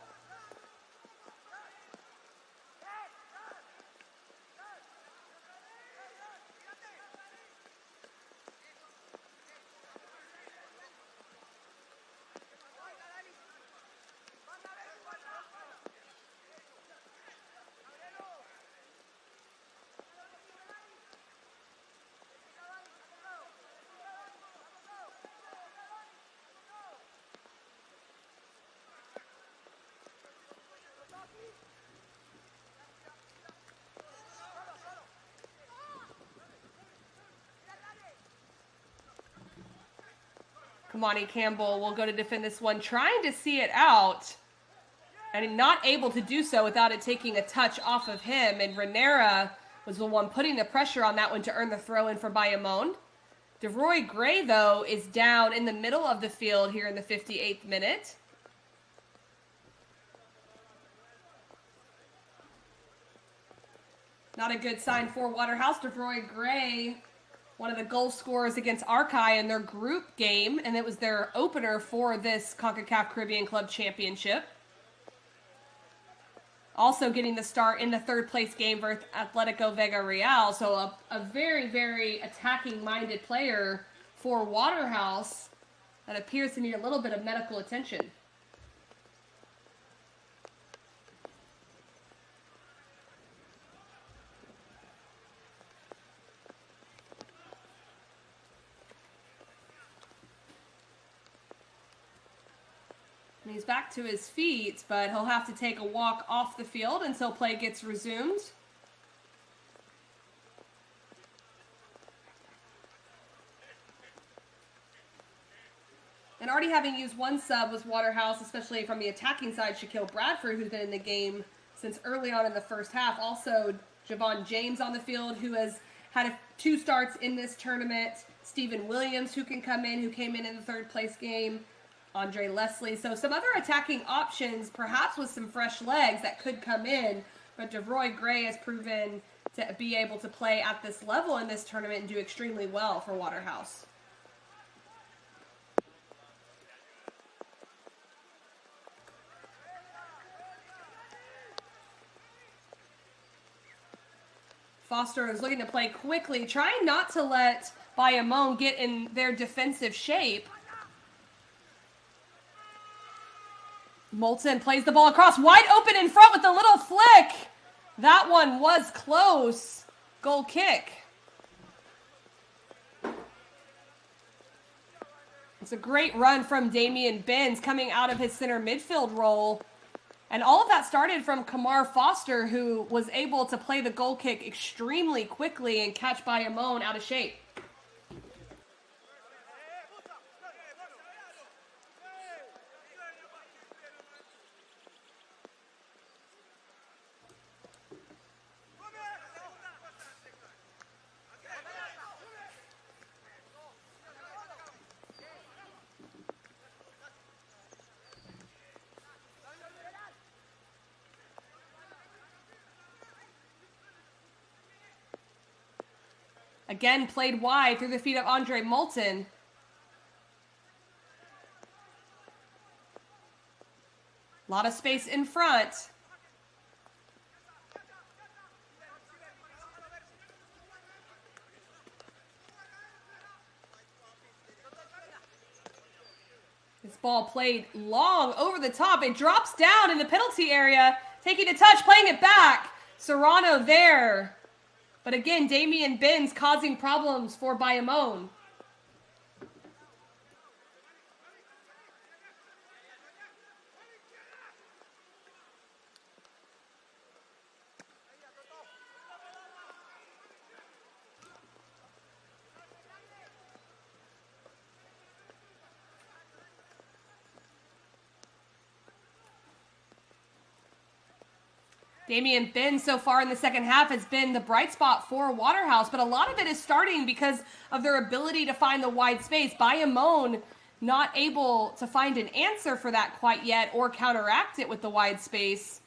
Kamani Campbell will go to defend this one, trying to see it out, and not able to do so without it taking a touch off of him. And Renera was the one putting the pressure on that one to earn the throw-in for Bayamon. DeRoy Gray, though, is down in the middle of the field here in the 58th minute. Not a good sign for Waterhouse. DeRoy Gray one of the goal scorers against Arcai in their group game, and it was their opener for this Concacaf Caribbean Club Championship. Also getting the start in the third-place game for Atletico Vega Real, so a very, very attacking-minded player for Waterhouse that appears to need a little bit of medical attention. And he's back to his feet, but he'll have to take a walk off the field until play gets resumed. And already having used one sub was Waterhouse, especially from the attacking side, Shaquille Bradford, who's been in the game since early on in the first half. Also, Javon James on the field, who has had 2 starts in this tournament. Stephen Williams, who can come in, who came in the third-place game. Andre Leslie. So some other attacking options, perhaps with some fresh legs that could come in, but DeVroy Gray has proven to be able to play at this level in this tournament and do extremely well for Waterhouse. Foster is looking to play quickly, trying not to let Bayamon get in their defensive shape. Moulton plays the ball across, wide open in front with a little flick. That one was close. Goal kick. It's a great run from Damian Benz coming out of his center midfield role. And all of that started from Kamar Foster, who was able to play the goal kick extremely quickly and catch Bayamon out of shape. Again, played wide through the feet of Andre Moulton. A lot of space in front. This ball played long over the top. It drops down in the penalty area. Taking a touch, playing it back. Serrano there. But again, Damian Benz causing problems for Bayamon. Damian Benz so far in the second half has been the bright spot for Waterhouse, but a lot of it is starting because of their ability to find the wide space. Bayamon not able to find an answer for that quite yet or counteract it with the wide space.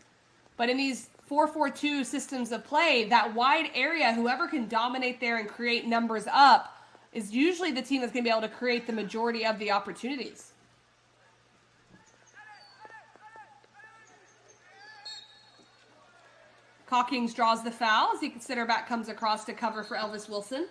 But in these 4-4-2 systems of play, that wide area, whoever can dominate there and create numbers up is usually the team that's going to be able to create the majority of the opportunities. Hawkins draws the foul as the center back comes across to cover for Elvis Wilson.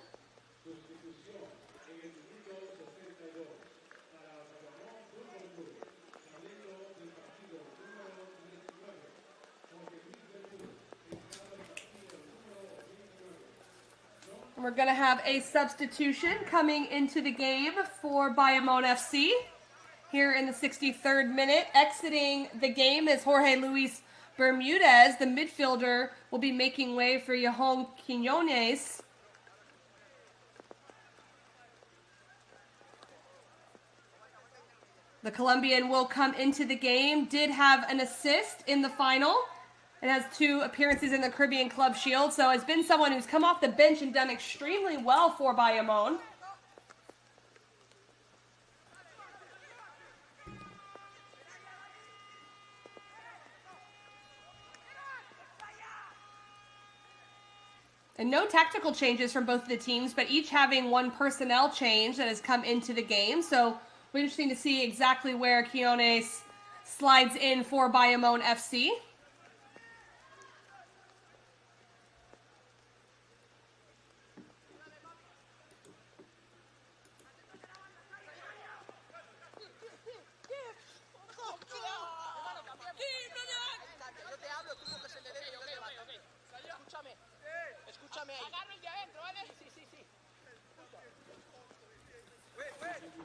And we're going to have a substitution coming into the game for Bayamon FC. Here in the 63rd minute, exiting the game is Jorge Luis Bermudez. The midfielder will be making way for Johan Quinones. The Colombian will come into the game, did have an assist in the final, and has 2 appearances in the Caribbean Club Shield, so has been someone who's come off the bench and done extremely well for Bayamon. And no tactical changes from both of the teams, but each having one personnel change that has come into the game. So it'll be interesting to see exactly where Quiones slides in for Bayamon FC.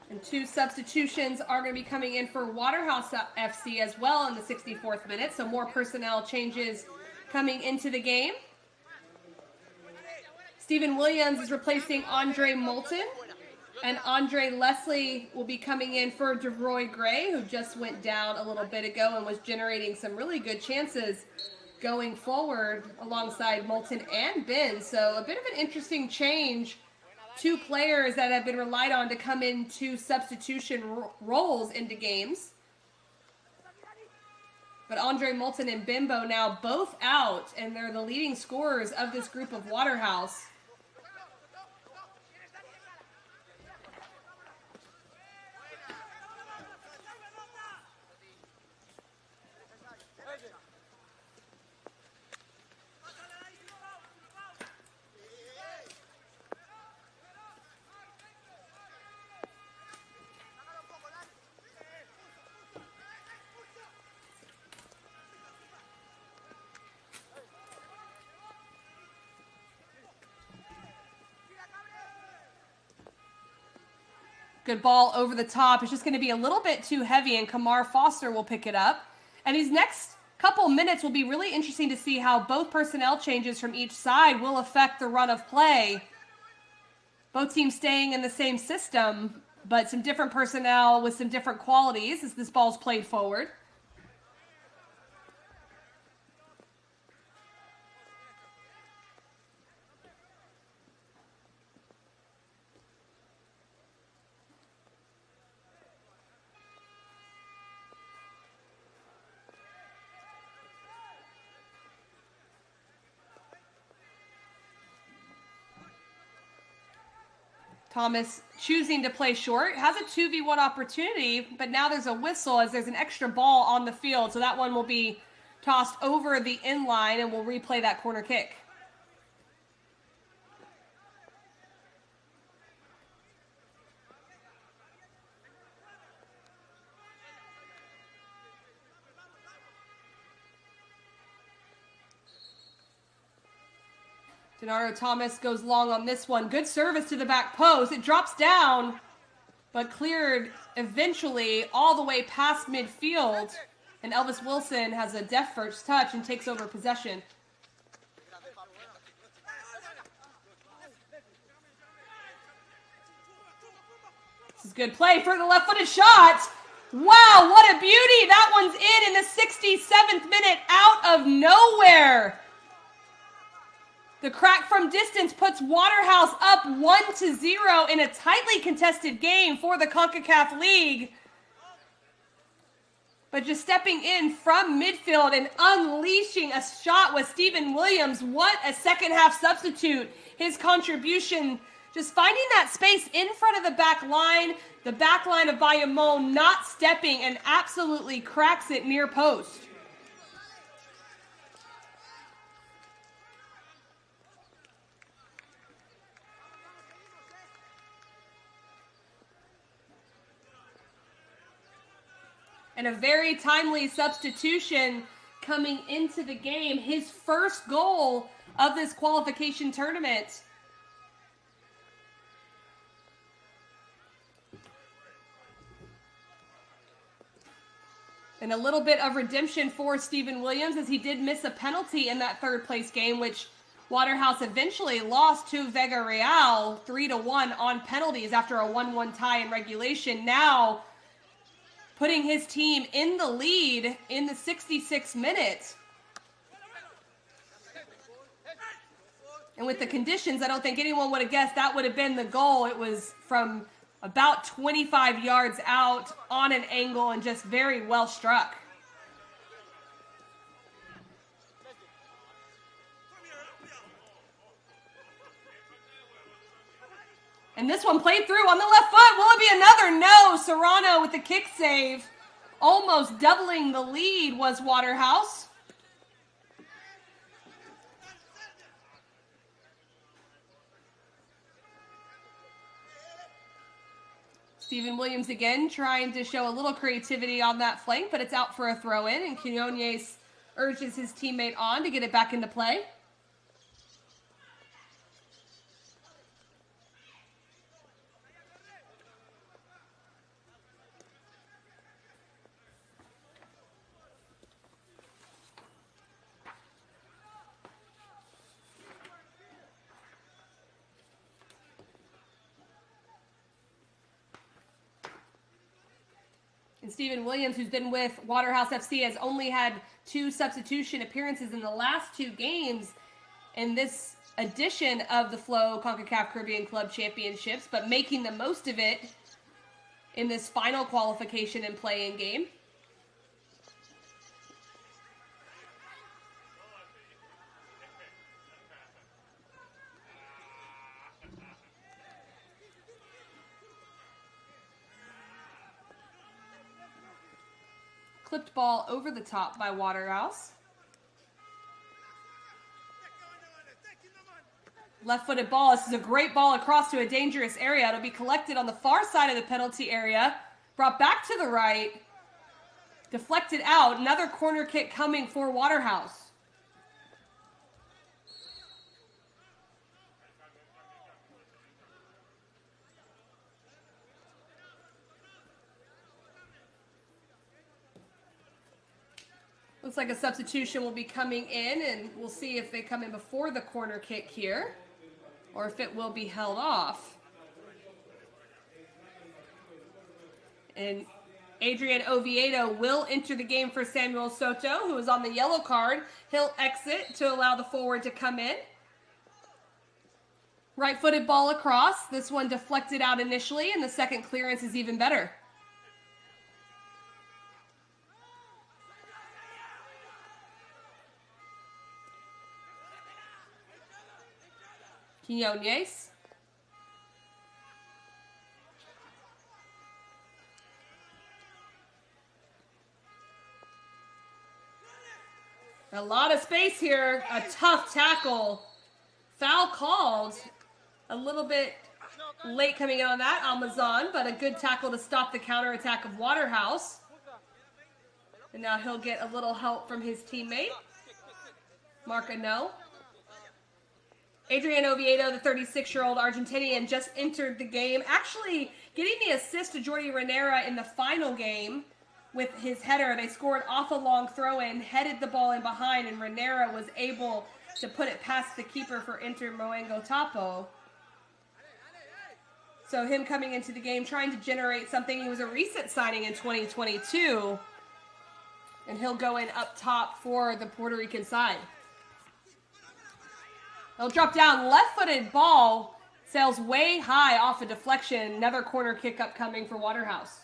And two substitutions are going to be coming in for Waterhouse FC as well in the 64th minute. So more personnel changes coming into the game. Stephen Williams is replacing Andre Moulton. And Andre Leslie will be coming in for DeRoy Gray, who just went down a little bit ago and was generating some really good chances going forward alongside Moulton and Ben. So a bit of an interesting change. Two players that have been relied on to come into substitution roles into games. But Andre Moulton and Bimbo now both out, and they're the leading scorers of this group of Waterhouse. Good ball over the top. It's just going to be a little bit too heavy, and Kamar Foster will pick it up. And these next couple minutes will be really interesting to see how both personnel changes from each side will affect the run of play. Both teams staying in the same system, but some different personnel with some different qualities as this ball's played forward. Thomas choosing to play short, has a 2v1 opportunity, but now there's a whistle as there's an extra ball on the field. So that one will be tossed over the end line, and we'll replay that corner kick. Denaro Thomas goes long on this one. Good service to the back post. It drops down, but cleared eventually all the way past midfield. And Elvis Wilson has a deft first touch and takes over possession. This is good play for the left-footed shot. Wow, what a beauty. That one's in the 67th minute out of nowhere. The crack from distance puts Waterhouse up 1-0 in a tightly contested game for the Concacaf League. But just stepping in from midfield and unleashing a shot with Stephen Williams. What a second half substitute. His contribution, just finding that space in front of the back line of Bayamon not stepping, and absolutely cracks it near post. And a very timely substitution coming into the game. His first goal of this qualification tournament. And a little bit of redemption for Stephen Williams, as he did miss a penalty in that third place game, which Waterhouse eventually lost to Vega Real 3-1 on penalties after a 1-1 tie in regulation. Now putting his team in the lead in the 66th minute. And with the conditions, I don't think anyone would have guessed that would have been the goal. It was from about 25 yards out on an angle and just very well struck. And this one played through on the left foot. Will it be another? No. Serrano with the kick save. Almost doubling the lead was Waterhouse. Stephen Williams again trying to show a little creativity on that flank, but it's out for a throw-in, and Quinones urges his teammate on to get it back into play. And Stephen Williams, who's been with Waterhouse FC, has only had 2 substitution appearances in the last 2 games in this edition of the Flow Concacaf Caribbean Club Championships, but making the most of it in this final qualification and play-in game. Clipped ball over the top by Waterhouse. Left-footed ball. This is a great ball across to a dangerous area. It'll be collected on the far side of the penalty area. Brought back to the right. Deflected out. Another corner kick coming for Waterhouse. Looks like a substitution will be coming in, and we'll see if they come in before the corner kick here, or if it will be held off. And Adrian Oviedo will enter the game for Samuel Soto, who is on the yellow card. He'll exit to allow the forward to come in. Right-footed ball across. This one deflected out initially, and the second clearance is even better. Quinones. A lot of space here. A tough tackle. Foul called. A little bit late coming in on that, Almazan, but a good tackle to stop the counterattack of Waterhouse. And now he'll get a little help from his teammate, Marcano. Adrian Oviedo, the 36-year-old Argentinian, just entered the game, actually getting the assist to Jordi Renera in the final game with his header. They scored off a long throw-in, headed the ball in behind, and Renera was able to put it past the keeper for Inter Moengo Tapo. So him coming into the game, trying to generate something. He was a recent signing in 2022, and he'll go in up top for the Puerto Rican side. He'll drop down, left-footed ball, sails way high off a deflection. Another corner kick upcoming for Waterhouse.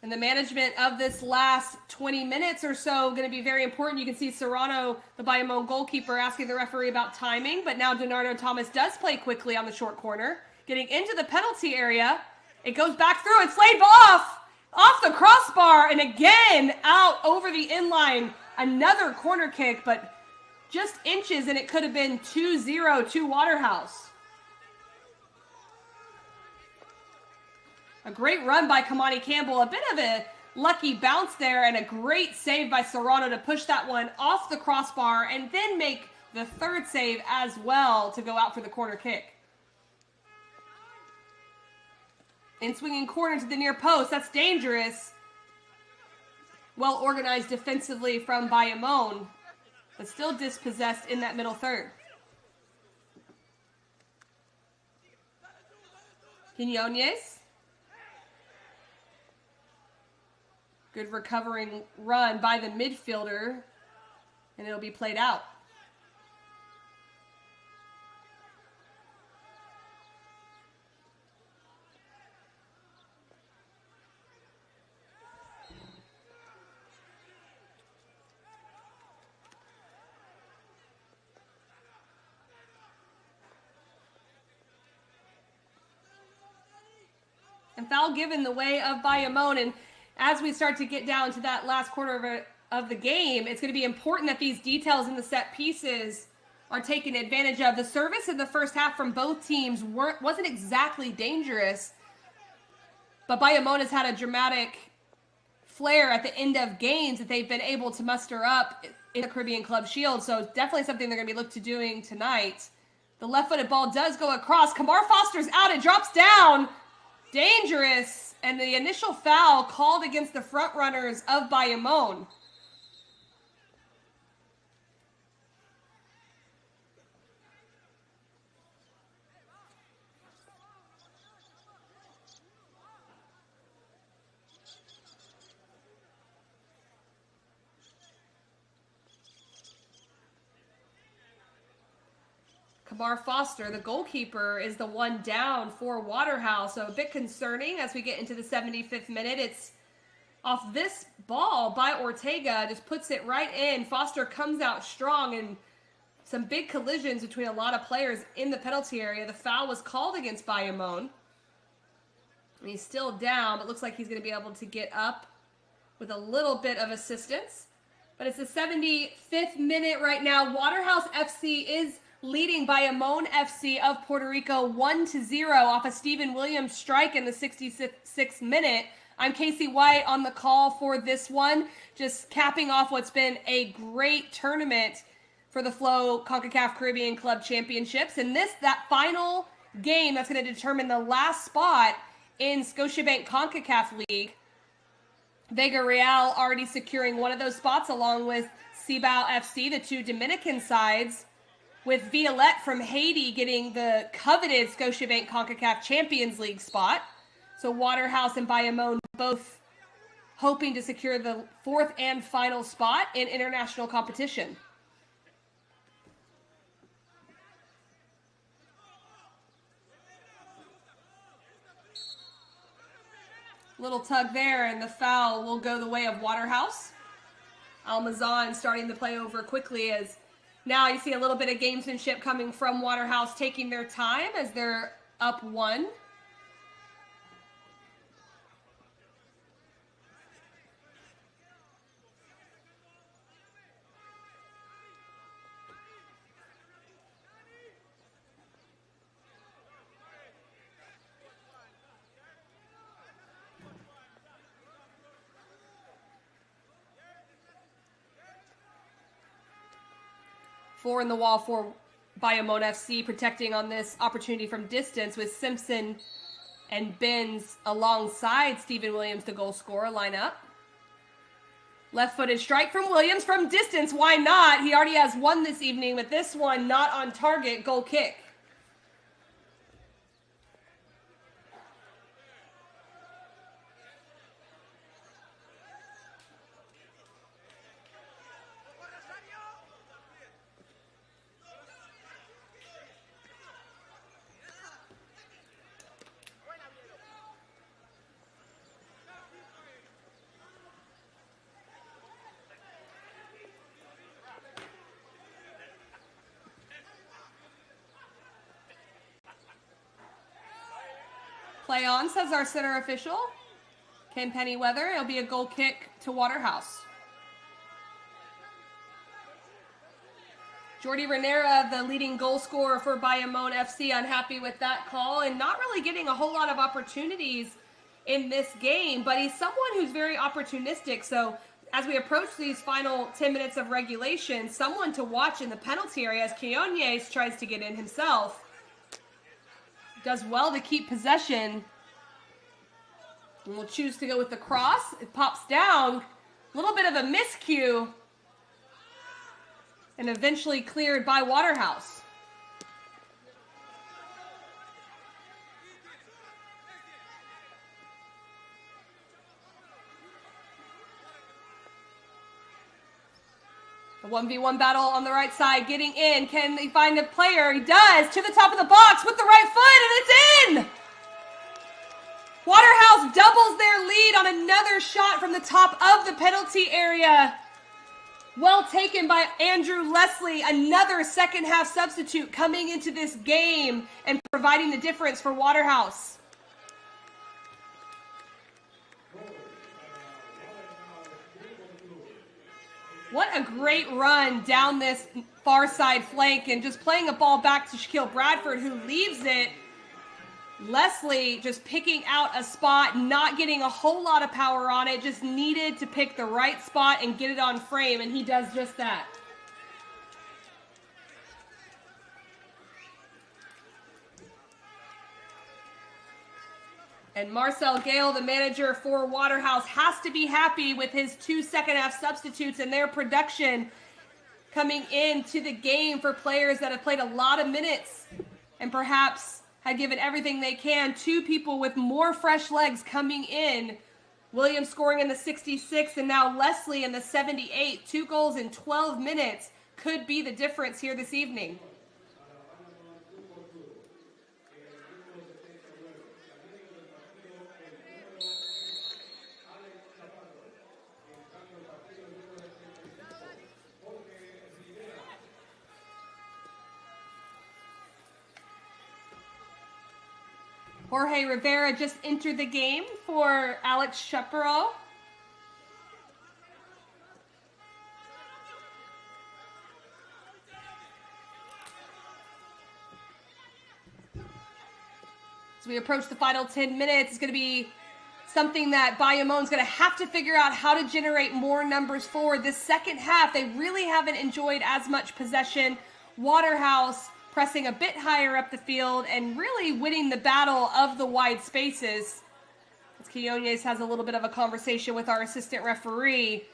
And the management of this last 20 minutes or so going to be very important. You can see Serrano, the Bayamon goalkeeper, asking the referee about timing. But now Donardo Thomas does play quickly on the short corner. Getting into the penalty area. It goes back through. It's laid off the crossbar. And again, out over the inline. Another corner kick, but just inches. And it could have been 2-0 to Waterhouse. A great run by Kamani Campbell. A bit of a lucky bounce there and a great save by Serrano to push that one off the crossbar and then make the third save as well to go out for the corner kick. In swinging corner to the near post. That's dangerous. Well organized defensively from Bayamon, but still dispossessed in that middle third. Quinones. Good recovering run by the midfielder, and it'll be played out. And foul given the way of Bayamon. And as we start to get down to that last quarter of the game, it's going to be important that these details in the set pieces are taken advantage of. The service in the first half from both teams wasn't exactly dangerous, but Bayamon has had a dramatic flair at the end of games that they've been able to muster up in the Caribbean Club Shield. So it's definitely something they're going to be looked to doing tonight. The left-footed ball does go across. Kamar Foster's out. It drops down. Dangerous. And the initial foul called against the front runners of Bayamon. Kamar Foster, the goalkeeper, is the one down for Waterhouse. So a bit concerning as we get into the 75th minute. It's off this ball by Ortega, just puts it right in. Foster comes out strong, and some big collisions between a lot of players in the penalty area. The foul was called against Bayamon. And he's still down, but looks like he's going to be able to get up with a little bit of assistance. But it's the 75th minute right now. Waterhouse FC is leading Bayamon FC of Puerto Rico 1-0 off a Stephen Williams strike in the 66th minute. I'm Casey White on the call for this one, just capping off what's been a great tournament for the Flow Concacaf Caribbean Club Championships. And that final game that's going to determine the last spot in Scotiabank Concacaf League. Vega Real already securing one of those spots along with Cibao FC, the two Dominican sides, with Violette from Haiti getting the coveted Scotiabank CONCACAF Champions League spot. So Waterhouse and Bayamon both hoping to secure the fourth and final spot in international competition. Little tug there, and the foul will go the way of Waterhouse. Almazan starting the play over quickly as now you see a little bit of gamesmanship coming from Waterhouse, taking their time as they're up one. Four in the wall for Bayamon FC, protecting on this opportunity from distance with Simpson and Benz alongside Stephen Williams, the goal scorer, line up. Left-footed strike from Williams from distance. Why not? He already has one this evening, but this one not on target. Goal kick. Play on, says our center official, Ken Pennyweather. It'll be a goal kick to Waterhouse. Jordi Renera, the leading goal scorer for Bayamon FC, unhappy with that call and not really getting a whole lot of opportunities in this game, but he's someone who's very opportunistic. So as we approach these final 10 minutes of regulation, someone to watch in the penalty area as Quinones tries to get in himself. Does well to keep possession. And will choose to go with the cross. It pops down. A little bit of a miscue. And eventually cleared by Waterhouse. A 1v1 battle on the right side, getting in. Can they find a player? He does. To the top of the box with the right foot, and it's in! Waterhouse doubles their lead on another shot from the top of the penalty area. Well taken by Andrew Leslie, another second half substitute coming into this game and providing the difference for Waterhouse. What a great run down this far side flank and just playing a ball back to Shaquille Bradford, who leaves it. Leslie just picking out a spot, not getting a whole lot of power on it, just needed to pick the right spot and get it on frame, and he does just that. And Marcel Gale, the manager for Waterhouse, has to be happy with his 2 second-half substitutes and their production coming into the game for players that have played a lot of minutes and perhaps had given everything they can. 2 people with more fresh legs coming in. Williams scoring in the 66th and now Leslie in the 78th. 2 goals in 12 minutes could be the difference here this evening. Jorge Rivera just entered the game for Alex Chaparro. As we approach the final 10 minutes, it's going to be something that Bayamon's going to have to figure out how to generate more numbers forward. This second half, they really haven't enjoyed as much possession. Waterhouse pressing a bit higher up the field and really winning the battle of the wide spaces. As Quinones has a little bit of a conversation with our assistant referee.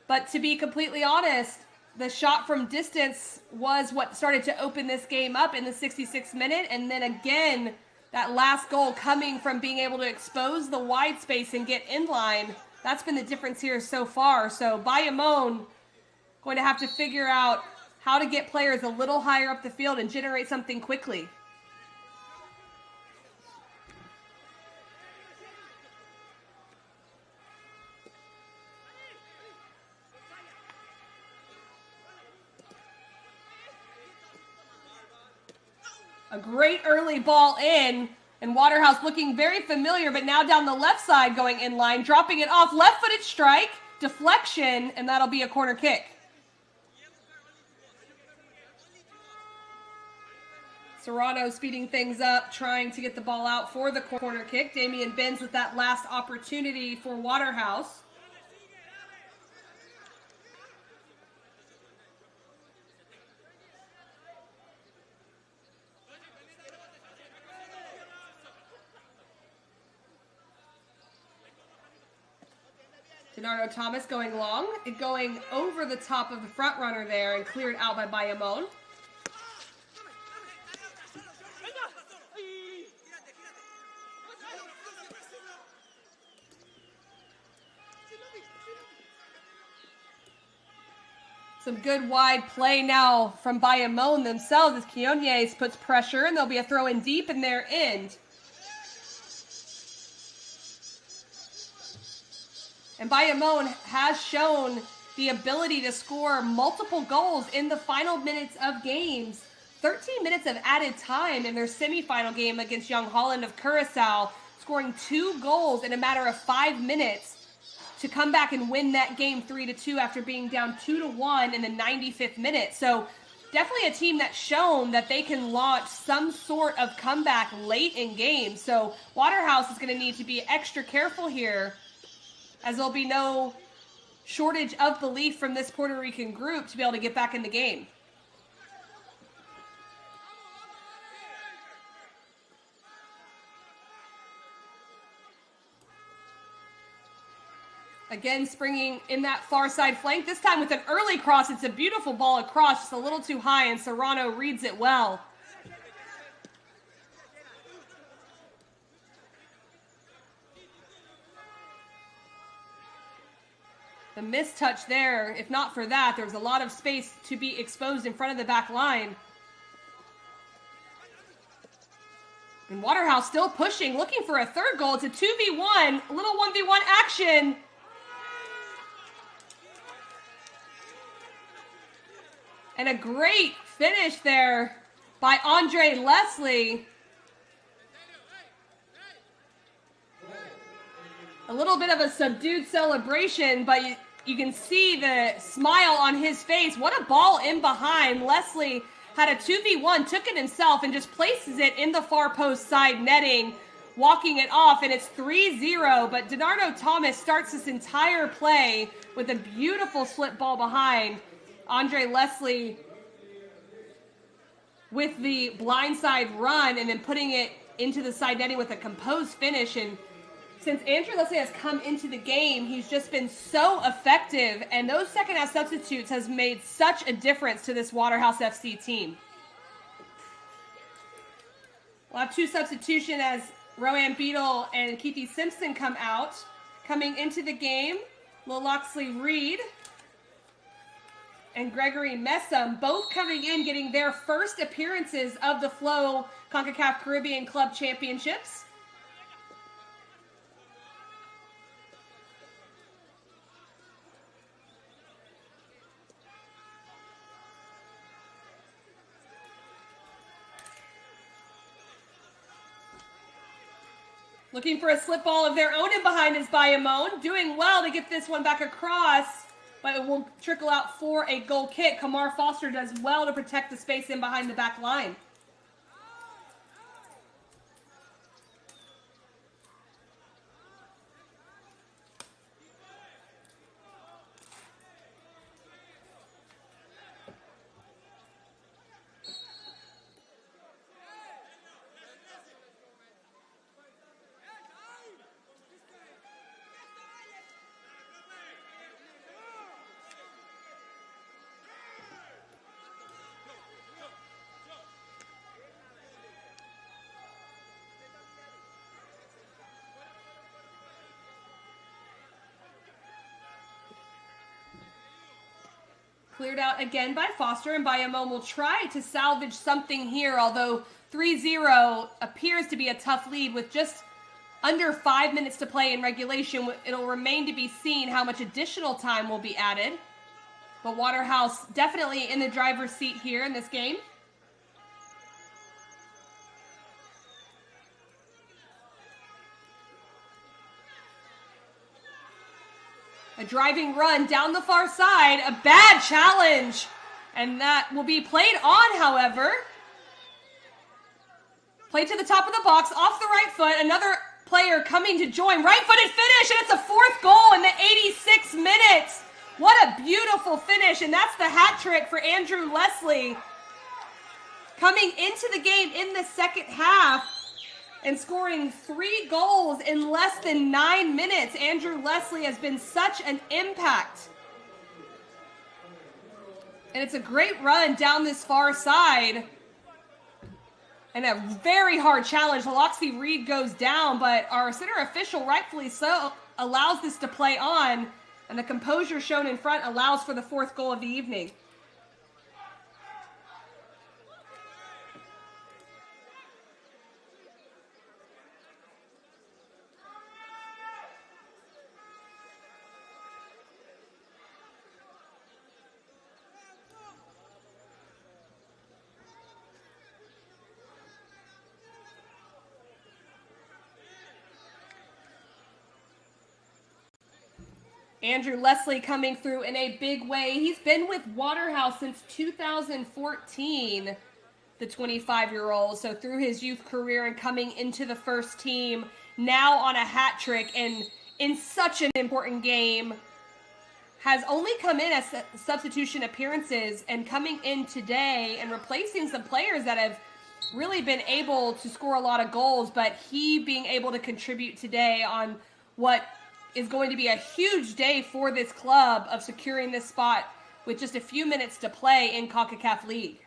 But to be completely honest, the shot from distance was what started to open this game up in the 66th minute. And then again, that last goal coming from being able to expose the wide space and get in line. That's been the difference here so far. So Bayamon going to have to figure out how to get players a little higher up the field and generate something quickly. A great early ball in, and Waterhouse looking very familiar, but now down the left side going in line, dropping it off, left-footed strike, deflection, and that'll be a corner kick. Serrano speeding things up, trying to get the ball out for the corner kick. Damian Benz with that last opportunity for Waterhouse. Denardo Thomas going long, and going over the top of the front runner there and cleared out by Bayamon. Some good wide play now from Bayamon themselves as Quinones puts pressure, and there'll be a throw in deep in their end. And Bayamon has shown the ability to score multiple goals in the final minutes of games. 13 minutes of added time in their semifinal game against Young Holland of Curacao, scoring 2 goals in a matter of 5 minutes to come back and win that game 3-2 after being down 2-1 in the 95th minute. So definitely a team that's shown that they can launch some sort of comeback late in games. So Waterhouse is going to need to be extra careful here, as there'll be no shortage of belief from this Puerto Rican group to be able to get back in the game. Again, springing in that far side flank, this time with an early cross. It's a beautiful ball across, just a little too high, and Serrano reads it well. The mistouch there, if not for that, there's a lot of space to be exposed in front of the back line. And Waterhouse still pushing, looking for a third goal. It's a 2v1, a little 1v1 action. And a great finish there by Andre Leslie. A little bit of a subdued celebration, but you can see the smile on his face. What a ball in behind. Leslie had a 2v1, took it himself, and just places it in the far post side netting, walking it off, and it's 3-0. But Denardo Thomas starts this entire play with a beautiful slip ball behind. Andre Leslie with the blindside run and then putting it into the side netting with a composed finish. And since Andrew Leslie has come into the game, he's just been so effective, and those second half substitutes has made such a difference to this Waterhouse FC team. We'll have two substitutions as Rowan Beadle and Keithy Simpson come out. Coming into the game, Lil Loxley Reed and Gregory Messam, both coming in, getting their first appearances of the Flow Concacaf Caribbean Club Championships. Looking for a slip ball of their own in behind is Bayamon. Doing well to get this one back across, but it will trickle out for a goal kick. Kamar Foster does well to protect the space in behind the back line. Cleared out again by Foster, and Bayamon will try to salvage something here, although 3-0 appears to be a tough lead with just under 5 minutes to play in regulation. It'll remain to be seen how much additional time will be added. But Waterhouse definitely in the driver's seat here in this game. A driving run down the far side, a bad challenge, and that will be played on, however. Played to the top of the box, off the right foot, another player coming to join, right-footed finish, and it's a fourth goal in the 86th minute. What a beautiful finish, and that's the hat trick for Andrew Leslie. Coming into the game in the second half, and scoring 3 goals in less than 9 minutes. Andrew Leslie has been such an impact. And it's a great run down this far side. And a very hard challenge. Loxley Reed goes down, but our center official, rightfully so, allows this to play on. And the composure shown in front allows for the 4th goal of the evening. Andrew Leslie coming through in a big way. He's been with Waterhouse since 2014, the 25-year-old. So through his youth career and coming into the first team, now on a hat trick and in such an important game, has only come in as substitution appearances and coming in today and replacing some players that have really been able to score a lot of goals, but he being able to contribute today on what is going to be a huge day for this club of securing this spot with just a few minutes to play in Concacaf League.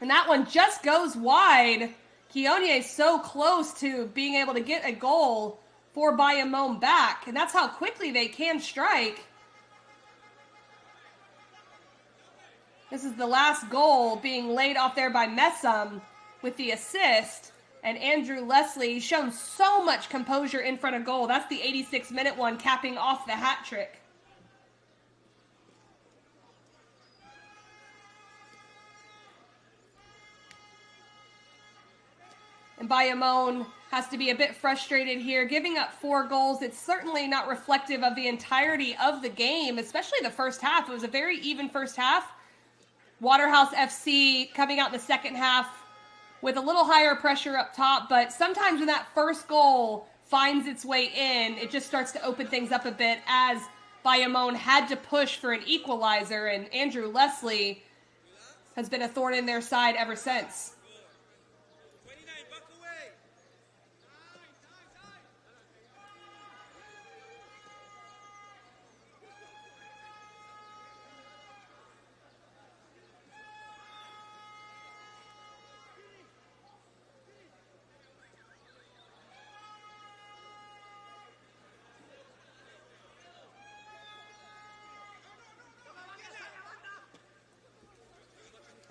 And that one just goes wide. Keone is so close to being able to get a goal for Bayamon back. And that's how quickly they can strike. This is the last goal being laid off there by Messam with the assist. And Andrew Leslie shown so much composure in front of goal. That's the 86-minute one capping off the hat trick. And Bayamon has to be a bit frustrated here. Giving up 4 goals, it's certainly not reflective of the entirety of the game, especially the first half. It was a very even first half. Waterhouse FC coming out in the second half with a little higher pressure up top, but sometimes when that first goal finds its way in, it just starts to open things up a bit as Bayamon had to push for an equalizer, and Andrew Leslie has been a thorn in their side ever since.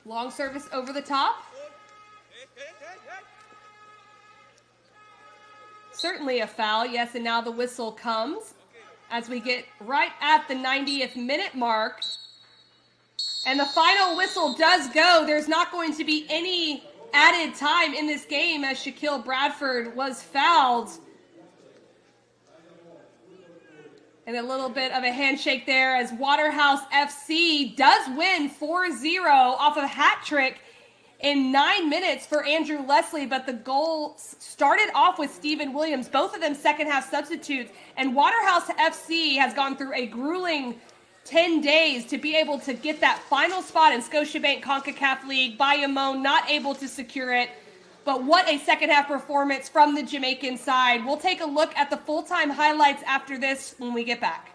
Long service over the top. Certainly a foul, yes, and now the whistle comes as we get right at the 90th minute mark. And the final whistle does go. There's not going to be any added time in this game as Shaquille Bradford was fouled. And a little bit of a handshake there as Waterhouse FC does win 4-0 off of a hat trick in 9 minutes for Andrew Leslie. But the goal started off with Stephen Williams, both of them second half substitutes. And Waterhouse FC has gone through a grueling 10 days to be able to get that final spot in Scotiabank Concacaf League. Bayamon not able to secure it. But what a second half performance from the Jamaican side. We'll take a look at the full-time highlights after this when we get back.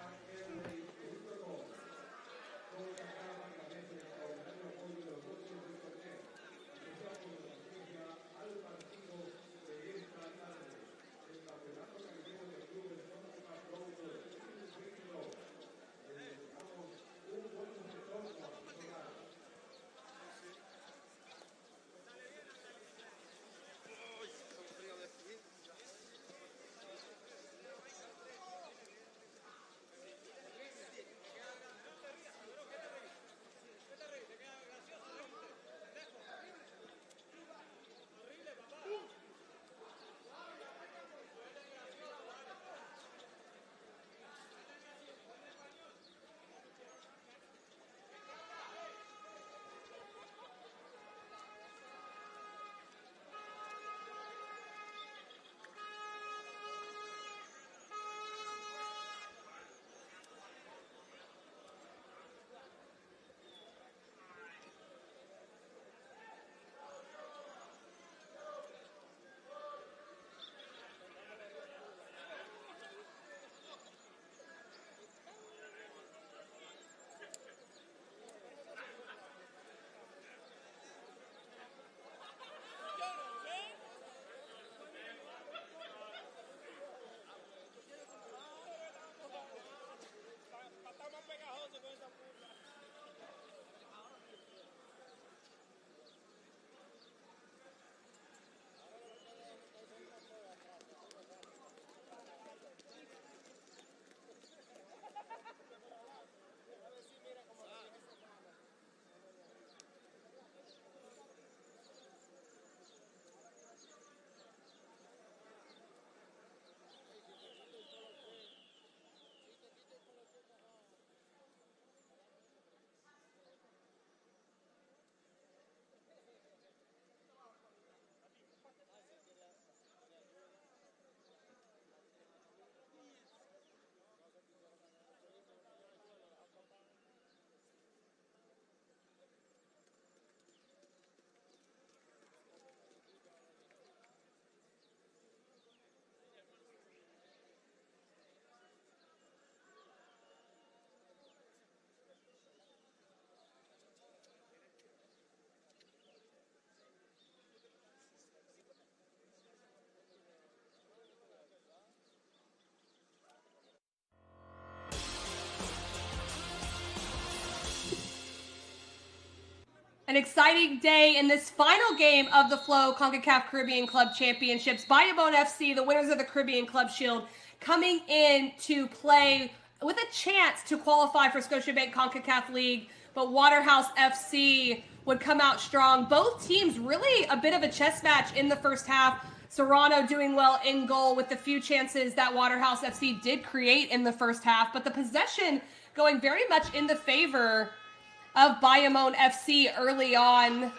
An exciting day in this final game of the Flow Concacaf Caribbean Club Championships. Bayamon FC, the winners of the Caribbean Club Shield, coming in to play with a chance to qualify for Scotiabank Concacaf League, but Waterhouse FC would come out strong. Both teams really a bit of a chess match in the first half. Serrano doing well in goal with the few chances that Waterhouse FC did create in the first half, but the possession going very much in the favor of Bayamon FC early on.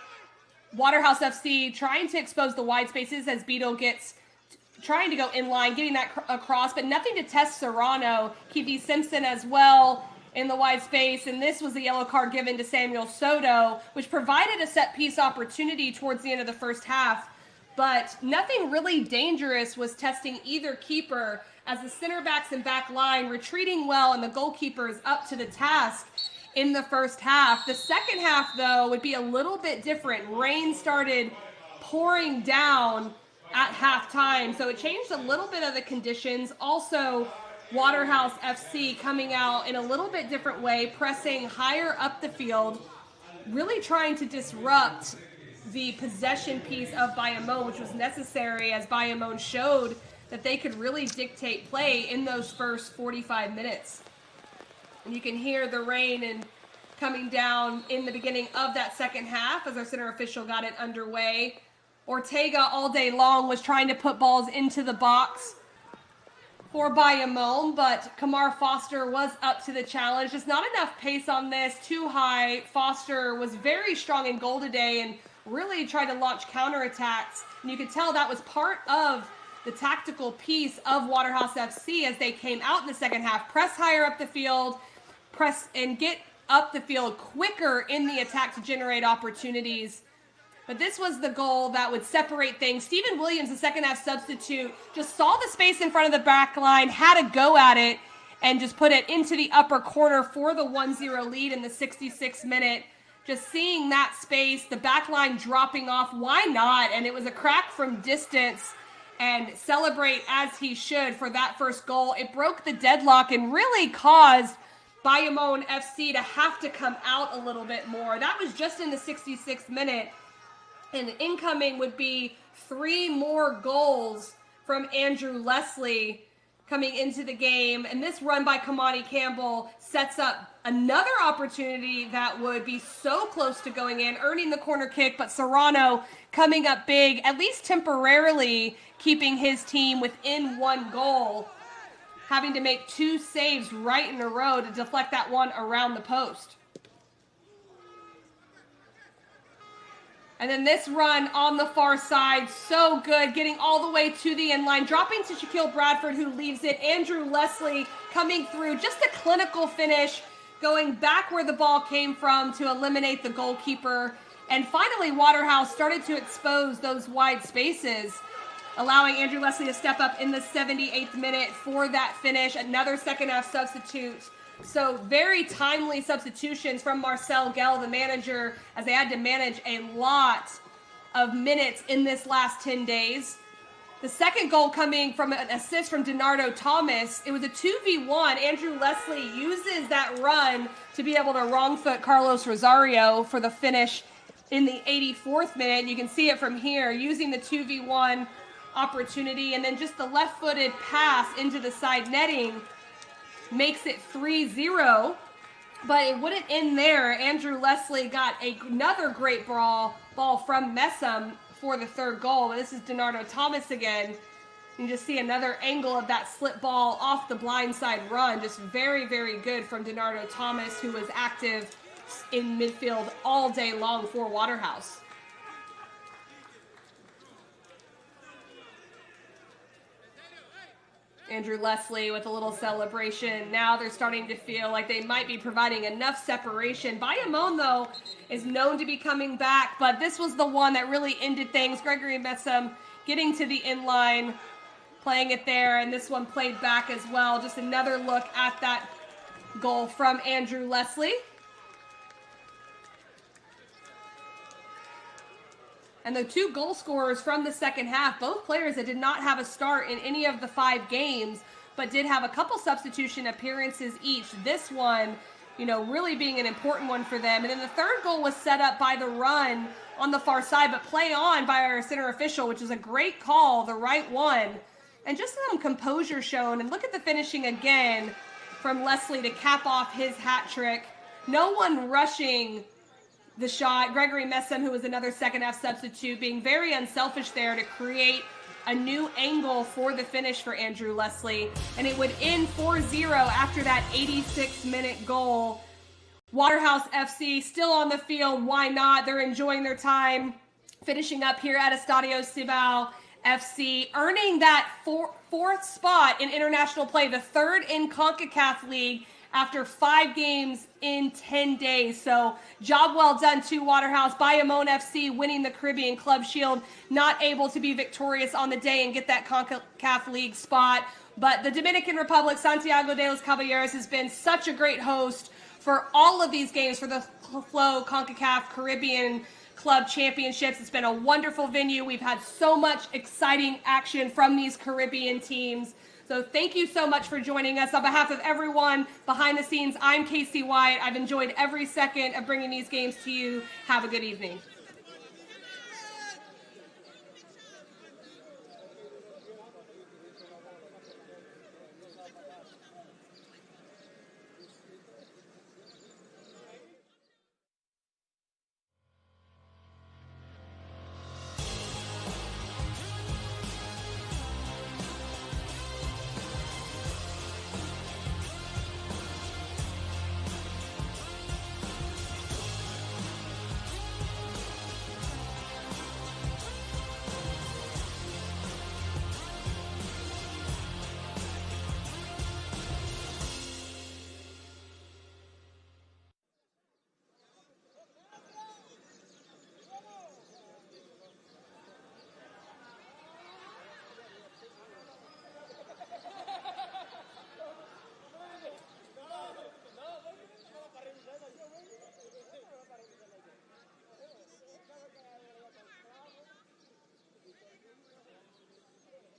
Waterhouse FC trying to expose the wide spaces as Beetle gets trying to go in line, getting that across, but nothing to test Serrano. Keefe Simpson as well in the wide space, and this was the yellow card given to Samuel Soto, which provided a set piece opportunity towards the end of the first half, but nothing really dangerous was testing either keeper as the center backs and back line retreating well and the goalkeepers up to the task in the first half. The second half, though, would be a little bit different. Rain started pouring down at halftime, so it changed a little bit of the conditions. Also, Waterhouse FC coming out in a little bit different way, pressing higher up the field, really trying to disrupt the possession piece of Bayamon, which was necessary as Bayamon showed that they could really dictate play in those first 45 minutes. And you can hear the rain and coming down in the beginning of that second half as our center official got it underway. Ortega all day long was trying to put balls into the box for Bayamon, but Kamar Foster was up to the challenge. Just not enough pace on this, too high. Foster was very strong in goal today and really tried to launch counterattacks. And you could tell that was part of the tactical piece of Waterhouse FC as they came out in the second half. Press higher up the field, press and get up the field quicker in the attack to generate opportunities. But this was the goal that would separate things. Stephen Williams, the second half substitute, just saw the space in front of the back line, had a go at it, and just put it into the upper corner for the 1-0 lead in the 66th minute. Just seeing that space, the back line dropping off, why not? And it was a crack from distance, and celebrate as he should for that first goal. It broke the deadlock and really caused Bayamon FC to have to come out a little bit more. That was just in the 66th minute. And incoming would be 3 more goals from Andrew Leslie coming into the game. And this run by Kamani Campbell sets up another opportunity that would be so close to going in, earning the corner kick, but Serrano coming up big, at least temporarily keeping his team within 1 goal, having to make 2 saves right in a row to deflect that one around the post. And then this run on the far side, so good, getting all the way to the end line, dropping to Shaquille Bradford, who leaves it. Andrew Leslie coming through, just a clinical finish, going back where the ball came from to eliminate the goalkeeper. And finally, Waterhouse started to expose those wide spaces, allowing Andrew Leslie to step up in the 78th minute for that finish. Another second half substitute. So very timely substitutions from Marcel Gell, the manager, as they had to manage a lot of minutes in this last 10 days. The second goal coming from an assist from Donardo Thomas. It was a 2v1. Andrew Leslie uses that run to be able to wrong foot Carlos Rosario for the finish in the 84th minute. You can see it from here, using the 2v1 opportunity, and then just the left-footed pass into the side netting makes it 3-0, but it wouldn't end there. Andrew Leslie got another great ball from Messam for the third goal. But this is Donardo Thomas again. You just see another angle of that slip ball off the blindside run. Just very, very good from Donardo Thomas, who was active in midfield all day long for Waterhouse. Andrew Leslie with a little celebration. Now they're starting to feel like they might be providing enough separation. Bayamon, though, is known to be coming back, but this was the one that really ended things. Gregory Messam getting to the inline, playing it there, and this one played back as well. Just another look at that goal from Andrew Leslie. And the 2 goal scorers from the second half, both players that did not have a start in any of the 5 games, but did have a couple substitution appearances each. This one really being an important one for them. And then the third goal was set up by the run on the far side, but play on by our center official, which is a great call, the right one. And just some composure shown. And look at the finishing again from Leslie to cap off his hat trick. No one rushing the shot. Gregory Messam, who was another second half substitute, being very unselfish there to create a new angle for the finish for Andrew Leslie. And it would end 4-0 after that 86-minute goal. Waterhouse FC still on the field. Why not? They're enjoying their time, finishing up here at Estadio Cibao FC, earning that fourth spot in international play, the third in Concacaf League after 5 games in 10 days. So job well done to Waterhouse. Bayamon FC winning the Caribbean Club Shield, not able to be victorious on the day and get that Concacaf League spot. But the Dominican Republic, Santiago de los Caballeros, has been such a great host for all of these games for the Flow Concacaf Caribbean Club Championships. It's been a wonderful venue. We've had so much exciting action from these Caribbean teams. So thank you so much for joining us. On behalf of everyone behind the scenes, I'm Casey White. I've enjoyed every second of bringing these games to you. Have a good evening.